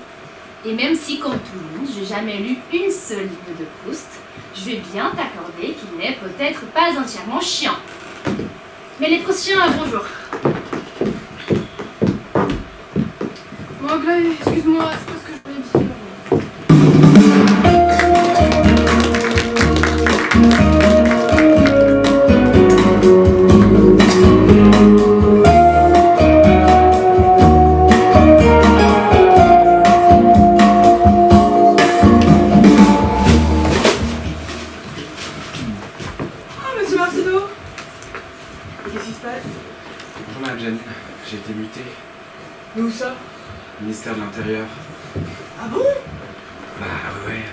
Et même si, comme tout le monde, j'ai jamais lu une seule ligne de Proust, je vais bien t'accorder qu'il n'est peut-être pas entièrement chiant. Mais les Proustiens, bonjour. Bon, Aglaé, excuse-moi, c'est pas ce que je voulais dire. Ah, monsieur Martineau! Qu'est-ce qui se passe? Bonjour madame Janine, j'ai été muté. Mais où ça? Ministère de l'Intérieur. Ah bon? Bah ouais,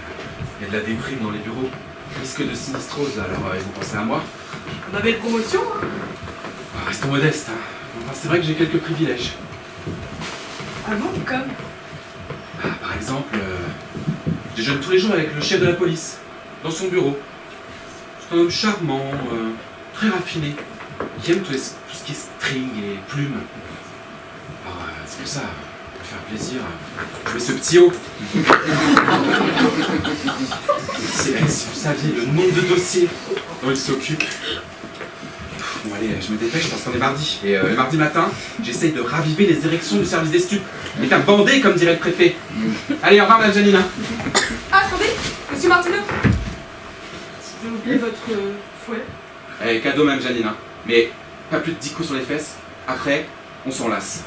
il y a de la déprime dans les bureaux. Risque de sinistrose, alors ils vont penser à moi. On avait une promotion, hein? Ah, restons modestes, hein. Enfin, c'est vrai que j'ai quelques privilèges. Ah bon? Comme? Ah, par exemple, je déjeune tous les jours avec le chef de la police, dans son bureau. C'est un homme charmant, très raffiné, qui aime tout ce qui est string et plumes. Alors, c'est pour ça, pour me faire plaisir, je mets ce petit haut. Si vous saviez le nombre de dossiers dont il s'occupe. Bon allez, je me dépêche parce qu'on est mardi. Et le mardi matin, j'essaye de raviver les érections du service des stupes. Il est un bandé, comme dirait le préfet. Allez, au revoir madame Janina. Ah, attendez, monsieur Martineau. Vous avez oublié votre fouet. Eh, cadeau madame Janina. Mais pas plus de 10 coups sur les fesses. Après, on s'en lasse.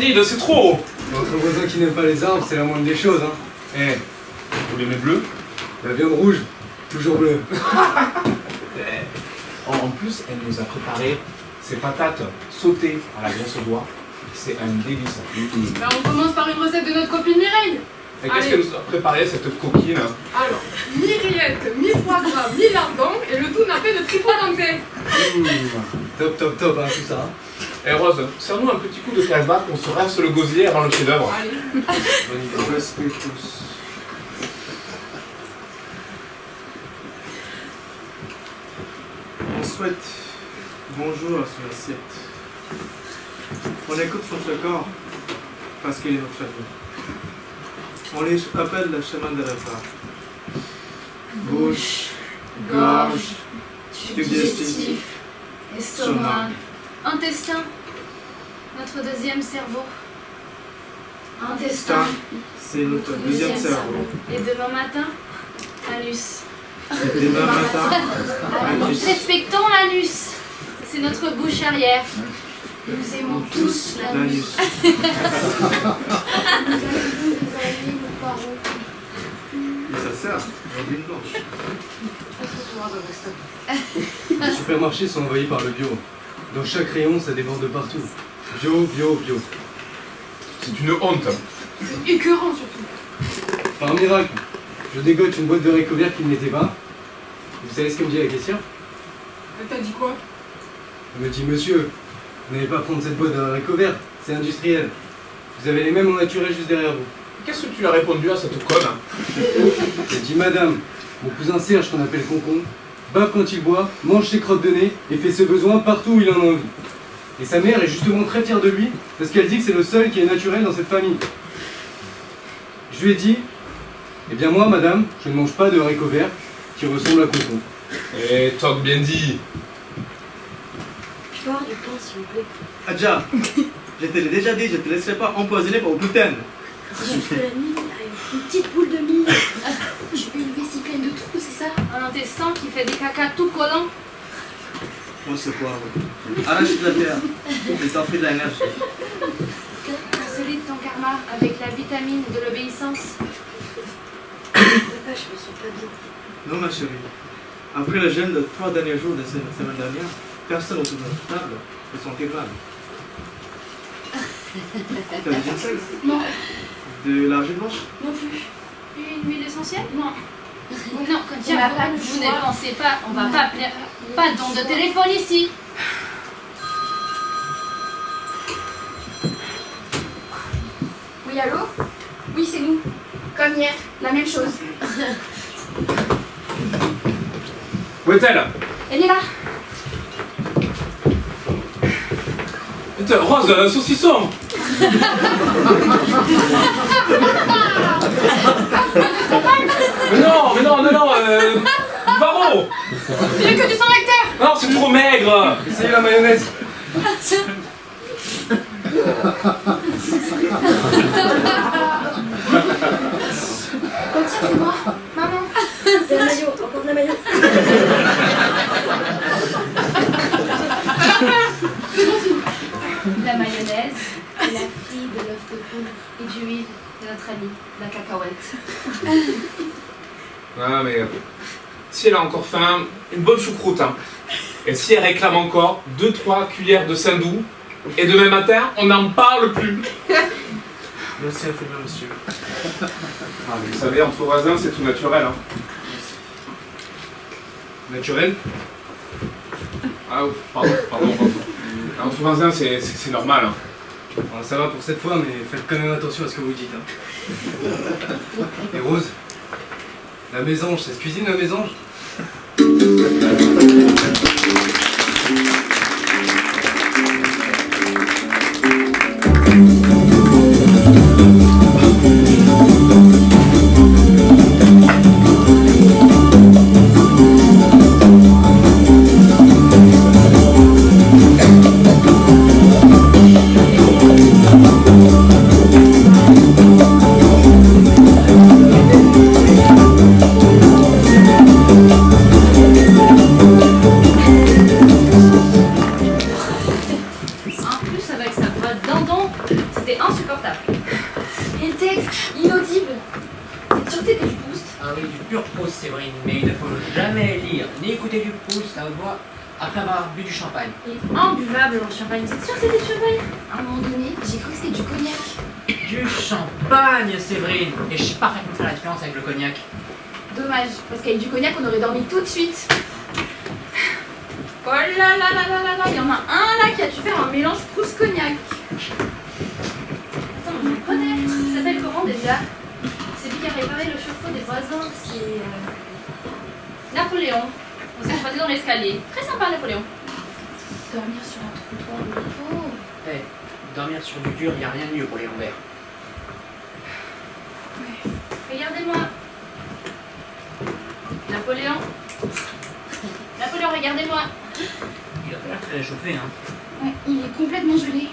sordide, c'est trop. Entre voisins qui n'aiment pas les arbres, c'est la moindre des choses, hein. Eh, vous l'aimez bleu? La viande rouge, toujours bleue. En plus, elle nous a préparé ces patates sautées à la graisse au bois. C'est un délice. Bah, on commence par une recette de notre copine Mireille. Et qu'est-ce Allez. qu'elle nous a préparé, cette coquine? Alors, mi rillettes, mi foie gras, mi lardon, et le tout nappé de tripot denté. Top, top, top, hein, tout ça. Eh Rose, serre-nous un petit coup de casbah qu'on se rince le gosier avant le chef-d'œuvre. Allez. On souhaite bonjour à son assiette. On écoute notre corps parce qu'il est notre famille. On les appelle le chemin de la part. Bouche, gorge, tube digestif, estomac, intestin, notre deuxième cerveau. Intestin, c'est notre deuxième cerveau. et demain matin, anus. Et demain matin, anus. Respectons l'anus, c'est notre bouche arrière. Nous aimons tous l'anus. L'anus. Et ça sert dans une blanche. Les supermarchés sont envahis par le bio. Dans chaque rayon, ça déborde de partout. Bio, bio, bio. C'est une honte. C'est écœurant surtout. Par miracle, je dégote une boîte de haricots verts qui ne l'était pas. Vous savez ce que me dit la caissière? Elle t'a dit quoi? Elle me dit, monsieur, vous n'allez pas prendre cette boîte de haricots verts, c'est industriel. Vous avez les mêmes en naturel juste derrière vous. Qu'est-ce que tu as répondu à cette conne? Elle dit, madame, mon cousin Serge, qu'on appelle Concon, bave quand il boit, mange ses crottes de nez et fait ses besoins partout où il en a envie. Et sa mère est justement très fière de lui parce qu'elle dit que c'est le seul qui est naturel dans cette famille. Je lui ai dit, eh bien moi, madame, je ne mange pas de haricots verts qui ressemblent à Concon. Eh, toc bien dit. Je peux avoir du pain, s'il vous plaît. Adja, je te l'ai déjà dit, je te laisserai pas empoisonner par au gluten. J'ai fait la nuit, une petite boule de mie. J'ai eu une vessie pleine de trous, c'est ça? Un intestin qui fait des caca tout collants. Moi, c'est quoi, ouais. Arrache de la terre et t'en fais de l'énergie. Consolide ton karma avec la vitamine de l'obéissance. Papa, je me sens pas bien. Non, ma chérie. Après le jeûne de 3 derniers jours de cette semaine dernière, personne autour de notre table se sentait mal. T'as du ginseng? Non, De l'argile blanche? non plus. Une huile essentielle? Non. Non, quand On n'a pas le vous choix. ne pensez pas, on va pas appeler. Pas de don de téléphone ici. Oui, allô? Oui, c'est nous. Comme hier, la même chose. Où est-elle? Elle est là. Putain, Rose, un saucisson. mais non, Varro. Il y a que du sang lactaire. Non, c'est trop maigre. Essayez la mayonnaise. Tiens, c'est moi. Maman. De la maillot, encore de la maillot. La mayonnaise, et la fille de l'œuf de poule et du huile de notre amie, la cacahuète. Ah, mais si elle a encore faim, une bonne choucroute. Hein. Et si elle réclame encore 2-3 cuillères de saindoux, et demain matin, on n'en parle plus. Merci infiniment, monsieur. Ah, mais vous savez, entre voisins, c'est tout naturel. Hein. Naturel? Ah, pardon. Entre voisins, c'est normal. Hein. Alors, ça va pour cette fois, mais faites quand même attention à ce que vous dites. Hein. Et Rose, la mésange, ça se cuisine la mésange? Séverine, mais il ne faut jamais lire ni écouter du Proust à haute voix après avoir bu du champagne. Et imbuvable en champagne. C'est sûr que c'était du champagne? À un moment donné, j'ai cru que c'était du cognac. Du champagne, Séverine. Et je sais parfaitement faire la différence avec le cognac. Dommage, parce qu'avec du cognac, on aurait dormi tout de suite. Oh là là là là là là, il y en a un là qui a dû faire un mélange Proust-cognac. Attends, je le connais. Il s'appelle comment déjà? C'est lui qui a réparé le chauffe-eau des voisins, c'est Napoléon. On s'est croisés dans l'escalier. Très sympa, Napoléon. Dormir sur un trottoir de pauvre. Eh, dormir sur du dur, il n'y a rien de mieux pour les lombaires. Regardez-moi. Napoléon. Napoléon, regardez-moi. Il a pas l'air très réchauffé, hein. Ouais, il est complètement gelé.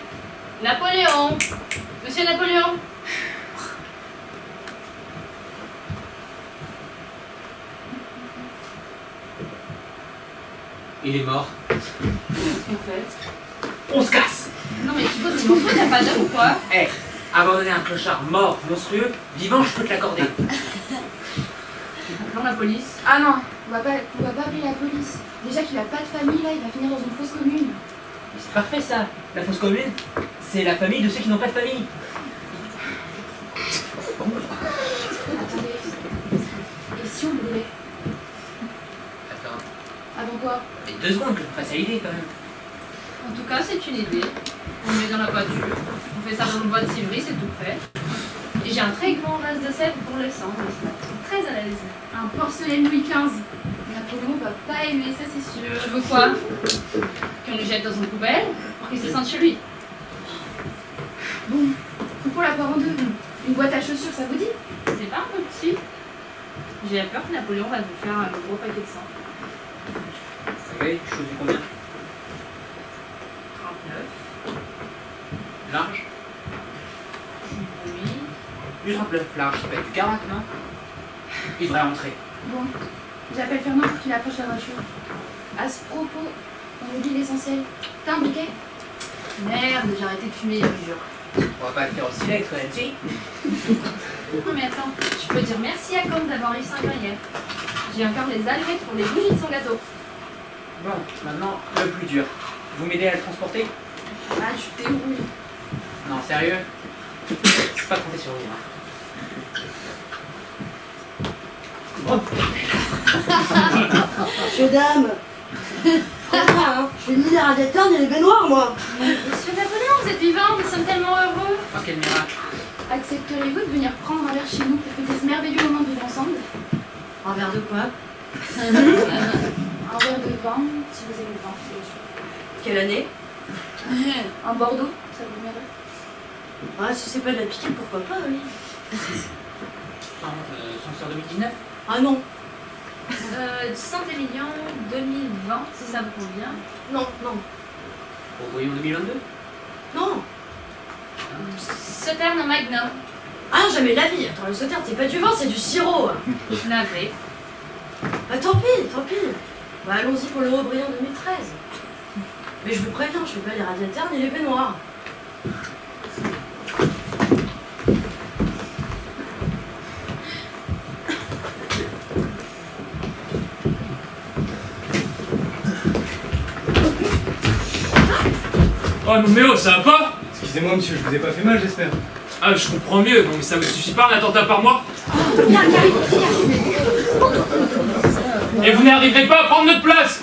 Napoléon. Monsieur Napoléon. Il est mort. Qu'est-ce qu'on fait? On se casse! Non mais Thibaut, c'est monstrueux, t'as pas d'homme ou quoi? Eh, abandonner un clochard mort, monstrueux, vivant, je peux te l'accorder. Appelons la police. Ah non, on va pas appeler la police. Déjà qu'il a pas de famille là, il va finir dans une fosse commune. Mais c'est parfait ça. La fosse commune, c'est la famille de ceux qui n'ont pas de famille. Attendez. Et si on brûlait? Attends, Avant quoi? mais 2 secondes que je me fasse à l'idée quand même. En tout cas, c'est une idée. On le met dans la voiture, on fait ça dans une boîte civry, c'est tout prêt. Et j'ai un très grand vase de sel pour le sang, très à l'aise. Un porcelaine Louis XV. Napoléon va pas aimer ça, c'est sûr. Tu veux quoi? Qu'on le jette dans une poubelle pour qu'il se sente chez lui. Bon, coupons la part en deux. Une boîte à chaussures, ça vous dit? C'est pas un peu petit? J'ai peur que Napoléon va vous faire un gros paquet de sang. Oui, je choisis combien? 39. Large? Oui. Du 39 large, ça peut être du 40, non? Il devrait rentrer. Bon, j'appelle Fernand pour qu'il approche la voiture. À ce propos, on oublie l'essentiel. T'as un briquet? Merde, j'ai arrêté de fumer il y a plusieurs. On va pas le faire aussi laid, Nancy. Non mais attends, je peux dire merci à Com d'avoir eu 5 hier. J'ai encore les allumettes pour les bougies de son gâteau. Bon, maintenant, le plus dur. Vous m'aidez à le transporter? Ah, tu te débrouilles. Non, sérieux? Je peux pas compter sur vous, hein. Monsieur, dame, hein, je fais ni les radiateurs ni les baignoires, moi. Monsieur Napoléon, vous êtes vivant, nous sommes tellement heureux. Oh, quel miracle. Accepteriez-vous de venir prendre un verre chez nous pour fêter ce merveilleux moment de vivre ensemble? Un verre de quoi? Un verre de vin, si vous aimez le vin, bien sûr. Quelle année? Un Bordeaux, ça vous viendrait? Ah, si c'est pas de la piquette, pourquoi pas, oui. Censeur 2019? Ah non, Saint-Émilion 2020, si ça vous convient. non, non, Au voyons 2022? non. Sauterne Magnum. Ah, jamais de la vie. Attends, le sauterne, c'est pas du vin, c'est du sirop. Navré. Bah tant pis, tant pis. Bah allons-y pour l'euro brillant 2013. Mais je vous préviens, je fais pas les radiateurs ni les baignoires. Oh non mais oh, ça va pas? Excusez-moi, monsieur, je vous ai pas fait mal, j'espère. Ah, je comprends mieux, non mais ça me suffit pas un attentat par mois? Et vous n'arriverez pas à prendre notre place!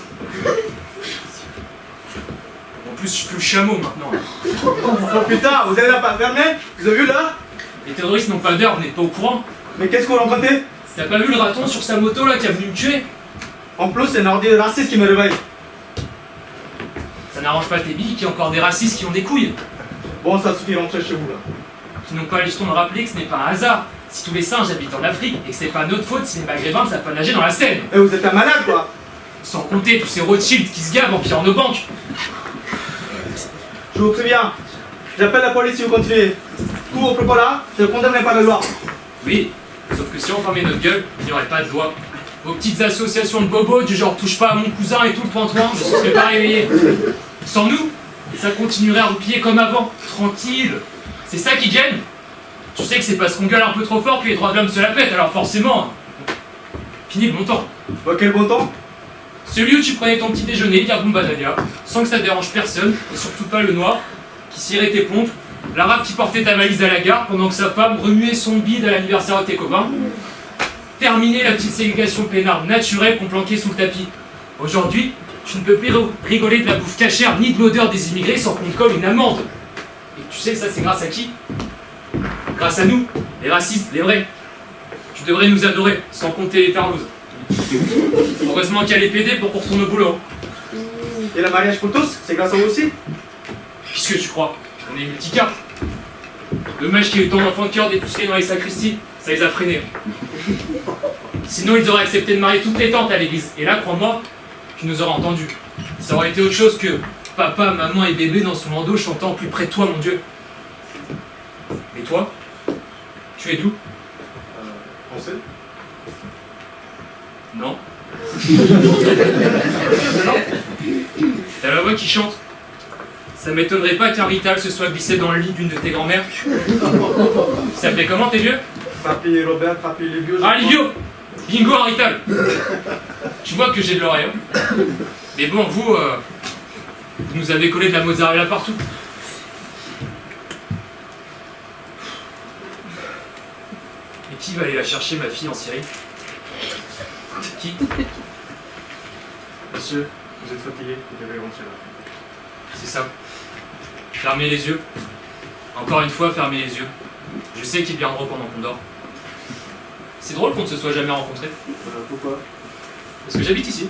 En plus, je suis plus le chameau maintenant. Oh putain, vous avez la pas fermé? Vous avez vu là? Les terroristes n'ont pas d'heure, vous n'êtes pas au courant? Mais qu'est-ce qu'on a emprunté? T'as pas vu le raton sur sa moto là qui a venu me tuer? En plus, c'est un ordi raciste qui me réveille. Ça n'arrange pas tes billes qu'il y a encore des racistes qui ont des couilles. Bon, ça suffit, rentrez chez vous là. Qui n'ont pas les jetons de rappeler que ce n'est pas un hasard. Si tous les singes habitent en Afrique et que c'est pas notre faute si les maghrébins ne savent pas nager dans la Seine. Et vous êtes un malade quoi? Sans compter tous ces Rothschild qui se gavent en pillant nos banques. Je vous préviens, j'appelle la police si vous continuez. Couvre-feu pas là, je ne condamnerai pas la loi. Oui, sauf que si on fermait notre gueule, il n'y aurait pas de loi. Vos petites associations de bobos du genre touche pas à mon cousin et tout le pointoin ne se seraient pas réveillés. Sans nous, ça continuerait à roupiller comme avant, tranquille. C'est ça qui gêne. Tu sais que c'est parce qu'on gueule un peu trop fort que les droits de l'homme se la pètent, alors forcément. Fini le bon temps. Bah, quel bon temps? Celui où tu prenais ton petit déjeuner, Yabum Badalia, sans que ça dérange personne, et surtout pas le noir, qui cirait tes pompes, l'arabe qui portait ta valise à la gare pendant que sa femme remuait son bide à l'anniversaire de tes copains. Terminer la petite ségrégation peinarde naturelle qu'on planquait sous le tapis. Aujourd'hui, tu ne peux plus rigoler de la bouffe cachère ni de l'odeur des immigrés sans qu'on te colle une amende. Et tu sais, ça c'est grâce à qui? Grâce à nous, les racistes, les vrais. Tu devrais nous adorer, sans compter les tarlouses. Heureusement qu'il y a les PD pour qu'on retourne au boulot. Et le mariage pour tous, c'est grâce à vous aussi? Qu'est-ce que tu crois? On est multicap. Dommage qu'il y ait eu tant d'enfants de cœur dépoussiérés dans les sacristies, ça les a freinés. Sinon ils auraient accepté de marier toutes les tantes à l'église. Et là, crois-moi, tu nous aurais entendus. Ça aurait été autre chose que papa, maman et bébé dans son landau chantant plus près de toi, mon Dieu. Et toi? Tu es d'où? Français? Non. T'as la voix qui chante. Ça m'étonnerait pas qu'un Rital se soit glissé dans le lit d'une de tes grand-mères. Ça s'appelait comment tes vieux? Papi et Robert, Papi et Livio. Ah, Livio! Bingo, un Rital! Tu vois que j'ai de l'oreille. Hein. Mais bon, vous nous avez collé de la mozzarella partout. Et qui va aller la chercher, ma fille, en Syrie? Qui? Monsieur, vous êtes fatigué, vous devez rentrer là. C'est ça. Fermez les yeux. Encore une fois, fermez les yeux. Je sais qu'ils viendront pendant qu'on dort. C'est drôle qu'on ne se soit jamais rencontrés. Pourquoi? Parce que j'habite ici.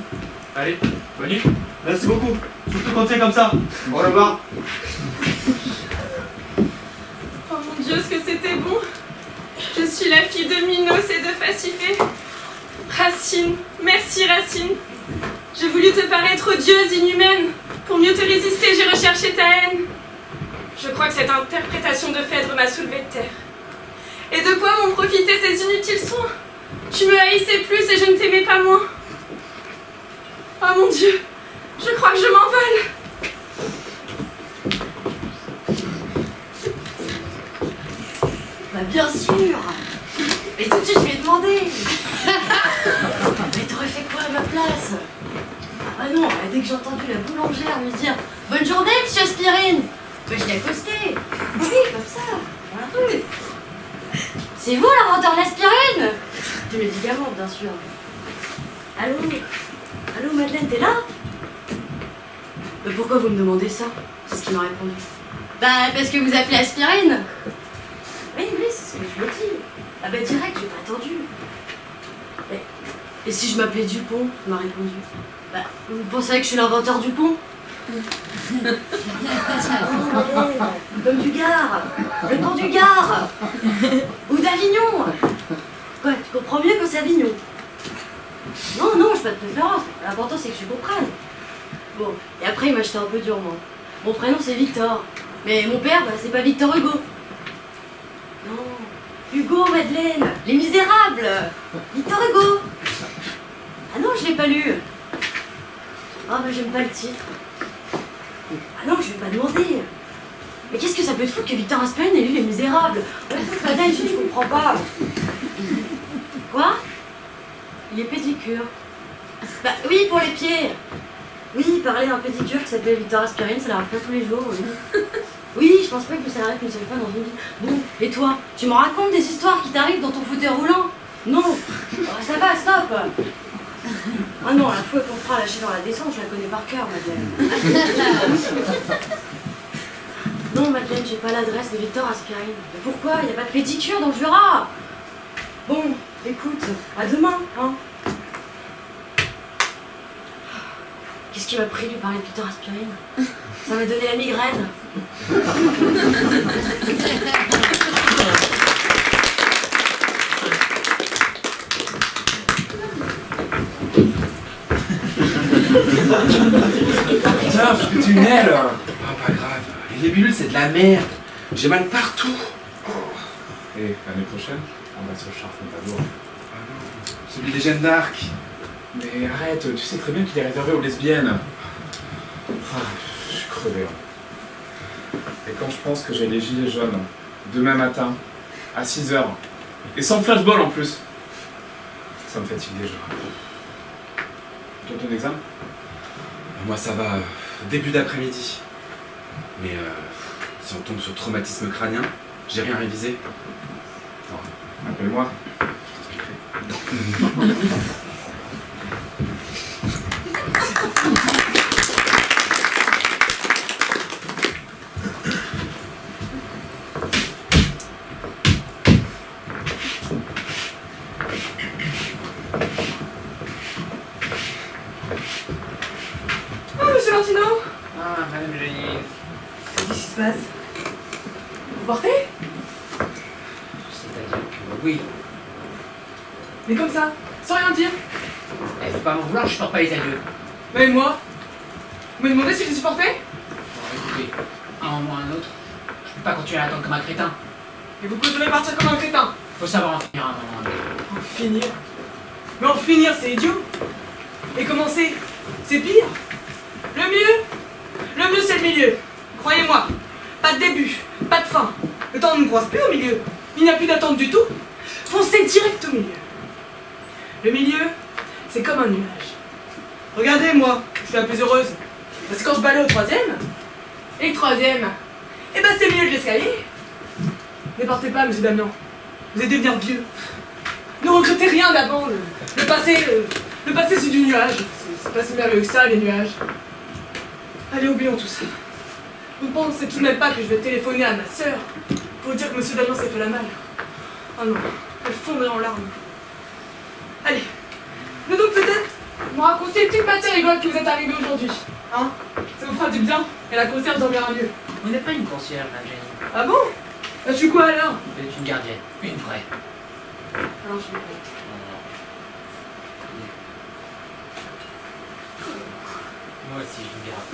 Allez, bonne nuit. Merci beaucoup. Surtout quand c'est comme ça. Au revoir. Oh mon Dieu, ce que c'était bon. Je suis la fille de Minos et de Facifé. Racine, merci Racine. J'ai voulu te paraître odieuse, inhumaine. Pour mieux te résister, j'ai recherché ta haine. Je crois que cette interprétation de Phèdre m'a soulevée de terre. Et de quoi m'ont profité ces inutiles soins? Tu me haïssais plus et je ne t'aimais pas moins. Oh mon Dieu, je crois que je m'envole. Bah bien sûr. Et tout de suite je lui ai demandé. Mais t'aurais fait quoi à ma place? Ah non, dès que j'ai entendu la boulangère lui dire « Bonne journée, monsieur Aspirine !» Bah je l'ai accosté. Oui, comme ça, dans la rue. C'est vous l'inventeur de l'aspirine? Du médicament, bien sûr. Allô? Allô, Madeleine, t'es là? Mais pourquoi vous me demandez ça? C'est ce qu'il m'a répondu. Bah parce que vous appelez aspirine. Oui, c'est ce que je me dis. Ah bah direct, j'ai pas attendu. Et si je m'appelais Dupont, il m'a répondu. Bah, vous pensez que je suis l'inventeur du pont? Comme du Gard, le pont du Gard, ou d'Avignon. Quoi, tu comprends mieux que c'est Avignon? Non, j'ai pas de préférence. L'important c'est que je comprenne. Bon, et après il m'a jeté un peu dur, moi. Mon prénom c'est Victor, mais mon père, bah, c'est pas Victor Hugo. Non, Hugo, Madeleine, Les Misérables, Victor Hugo. Ah non, je l'ai pas lu. Ah bah j'aime pas le titre. Ah non, je vais pas demander. Mais qu'est-ce que ça peut te foutre que Victor Aspirine ait lu Les Misérables? Madeleine, je comprends pas. Quoi? Il est pédicure. Bah oui, pour les pieds. Oui, parler d'un pédicure qui s'appelle Victor Aspirine, ça n'arrive pas tous les jours. Oui. Oui, je pense pas que ça arrive une seule fois dans une vie. Bon, et toi, tu m'en racontes des histoires qui t'arrivent dans ton fauteuil roulant? Non. Oh, ça va, stop. Ah non, la fois qu'on fera lâcher dans la descente, je la connais par cœur, Madeleine. Non, Madeleine, j'ai pas l'adresse de Victor Aspirine. Mais pourquoi? Il n'y a pas de pédicure dans le Jura. Bon, écoute, à demain, hein. Qu'est-ce qui m'a pris de lui parler de Victor Aspirine? Ça m'a donné la migraine. Putain, j'ai pété une aile. Ah, pas grave. Les bilules, c'est de la merde. J'ai mal partout. Et l'année prochaine, on va sur Charles Fontador. Ah non, celui des Jeanne d'Arc. Mais arrête, tu sais très bien qu'il est réservé aux lesbiennes. Ah, je suis crevé. Et quand je pense que j'ai les gilets jaunes, demain matin, à 6h, et sans flashball en plus. Ça me fatigue déjà. Ton examen? Moi ça va, début d'après-midi. Mais si on tombe sur traumatisme crânien, j'ai rien révisé. Non, appelle-moi. Je t'expliquerai. Oh, monsieur Martino! Ah, madame Génie. Qu'est-ce qui se passe? Vous portez? C'est-à-dire que oui. Mais comme ça, sans rien dire. Eh, faut pas m'en vouloir, je porte pas les adieux. Mais moi? Vous me demandez si je suis porté? Bon, écoutez, un moment ou un autre, je peux pas continuer à attendre comme un crétin. Et vous préférez partir comme un crétin? Faut savoir en finir un moment ou un autre. En finir? Mais en finir, c'est idiot! Et commencer, c'est pire! Le mieux c'est le milieu. Croyez-moi, pas de début, pas de fin. Le temps ne nous croise plus au milieu. Il n'y a plus d'attente du tout. Foncez direct au milieu. Le milieu, c'est comme un nuage. Regardez, moi, je suis la plus heureuse. Parce que quand je balais au troisième, et le troisième, eh ben c'est le milieu de l'escalier. Ne partez pas, monsieur Damien. Vous allez devenir vieux. Ne regrettez rien d'avant. Le passé, c'est du nuage. C'est pas si merveilleux que ça, les nuages. Allez, oublions tout ça. Vous ne pensez tout de même pas que je vais téléphoner à ma sœur pour dire que monsieur Damien s'est fait la malle? Oh non, elle fondrait en larmes. Allez, nous donc peut-être me raconter une petite matière rigolote qui vous est arrivée aujourd'hui. Hein? Ça vous fera du bien et la concierge dormira mieux. On n'est pas une concierge, madame Génie. Ah bon? Bah, je suis quoi alors? Vous êtes une gardienne. Une vraie. Alors je suis con. Moi aussi, je vous garde.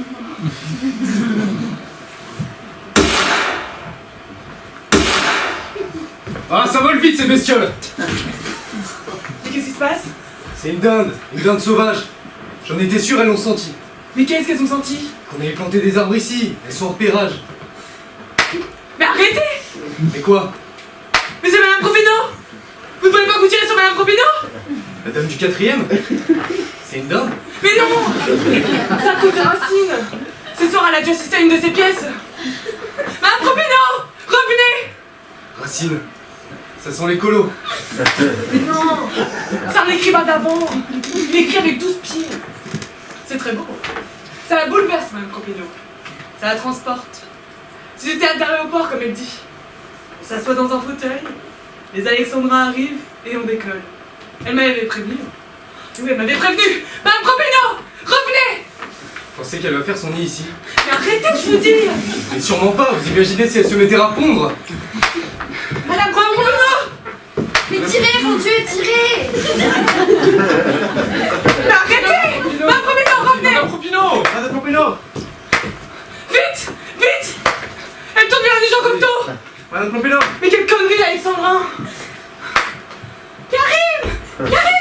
Ah, ça vole vite ces bestioles! Mais qu'est-ce qui se passe? C'est une dinde sauvage. J'en étais sûr, elles l'ont senti. Mais qu'est-ce qu'elles ont senti? Qu'on avait planté des arbres ici, elles sont en repérage. Mais arrêtez! Mais quoi? Mais c'est Madame Propino! Vous ne pouvez pas vous tirer sur Madame Propino? La dame du 4ème? C'est une dinde? Mais non! Ça coûte Racine! Ce soir, elle a dû assister à une de ses pièces! Madame Propino! Revenez! Racine, ça sent les colos. Mais non! C'est un écrivain d'avant! Il écrit avec 12 pieds! C'est très beau! Ça la bouleverse, Madame Propino. Ça la transporte. Si j'étais à l'aéroport, comme elle dit. On s'assoit dans un fauteuil, les Alexandrins arrivent et on décolle. Elle m'avait prévenu. Oui, elle m'avait prévenu! Madame Propino! Revenez! Vous pensez qu'elle va faire son nid ici? Mais arrêtez, je vous dis! Mais sûrement pas, vous imaginez si elle se mettait à pondre? Madame Propino! Mais tirez, mon Dieu, tirez! Mais arrêtez! Madame Propino, revenez! Madame Propino! Madame Propino! Vite! Vite! Elle tourne vers les gens comme tout! Madame Propino! Mais quelle connerie, Alexandrin! Karim! Karim!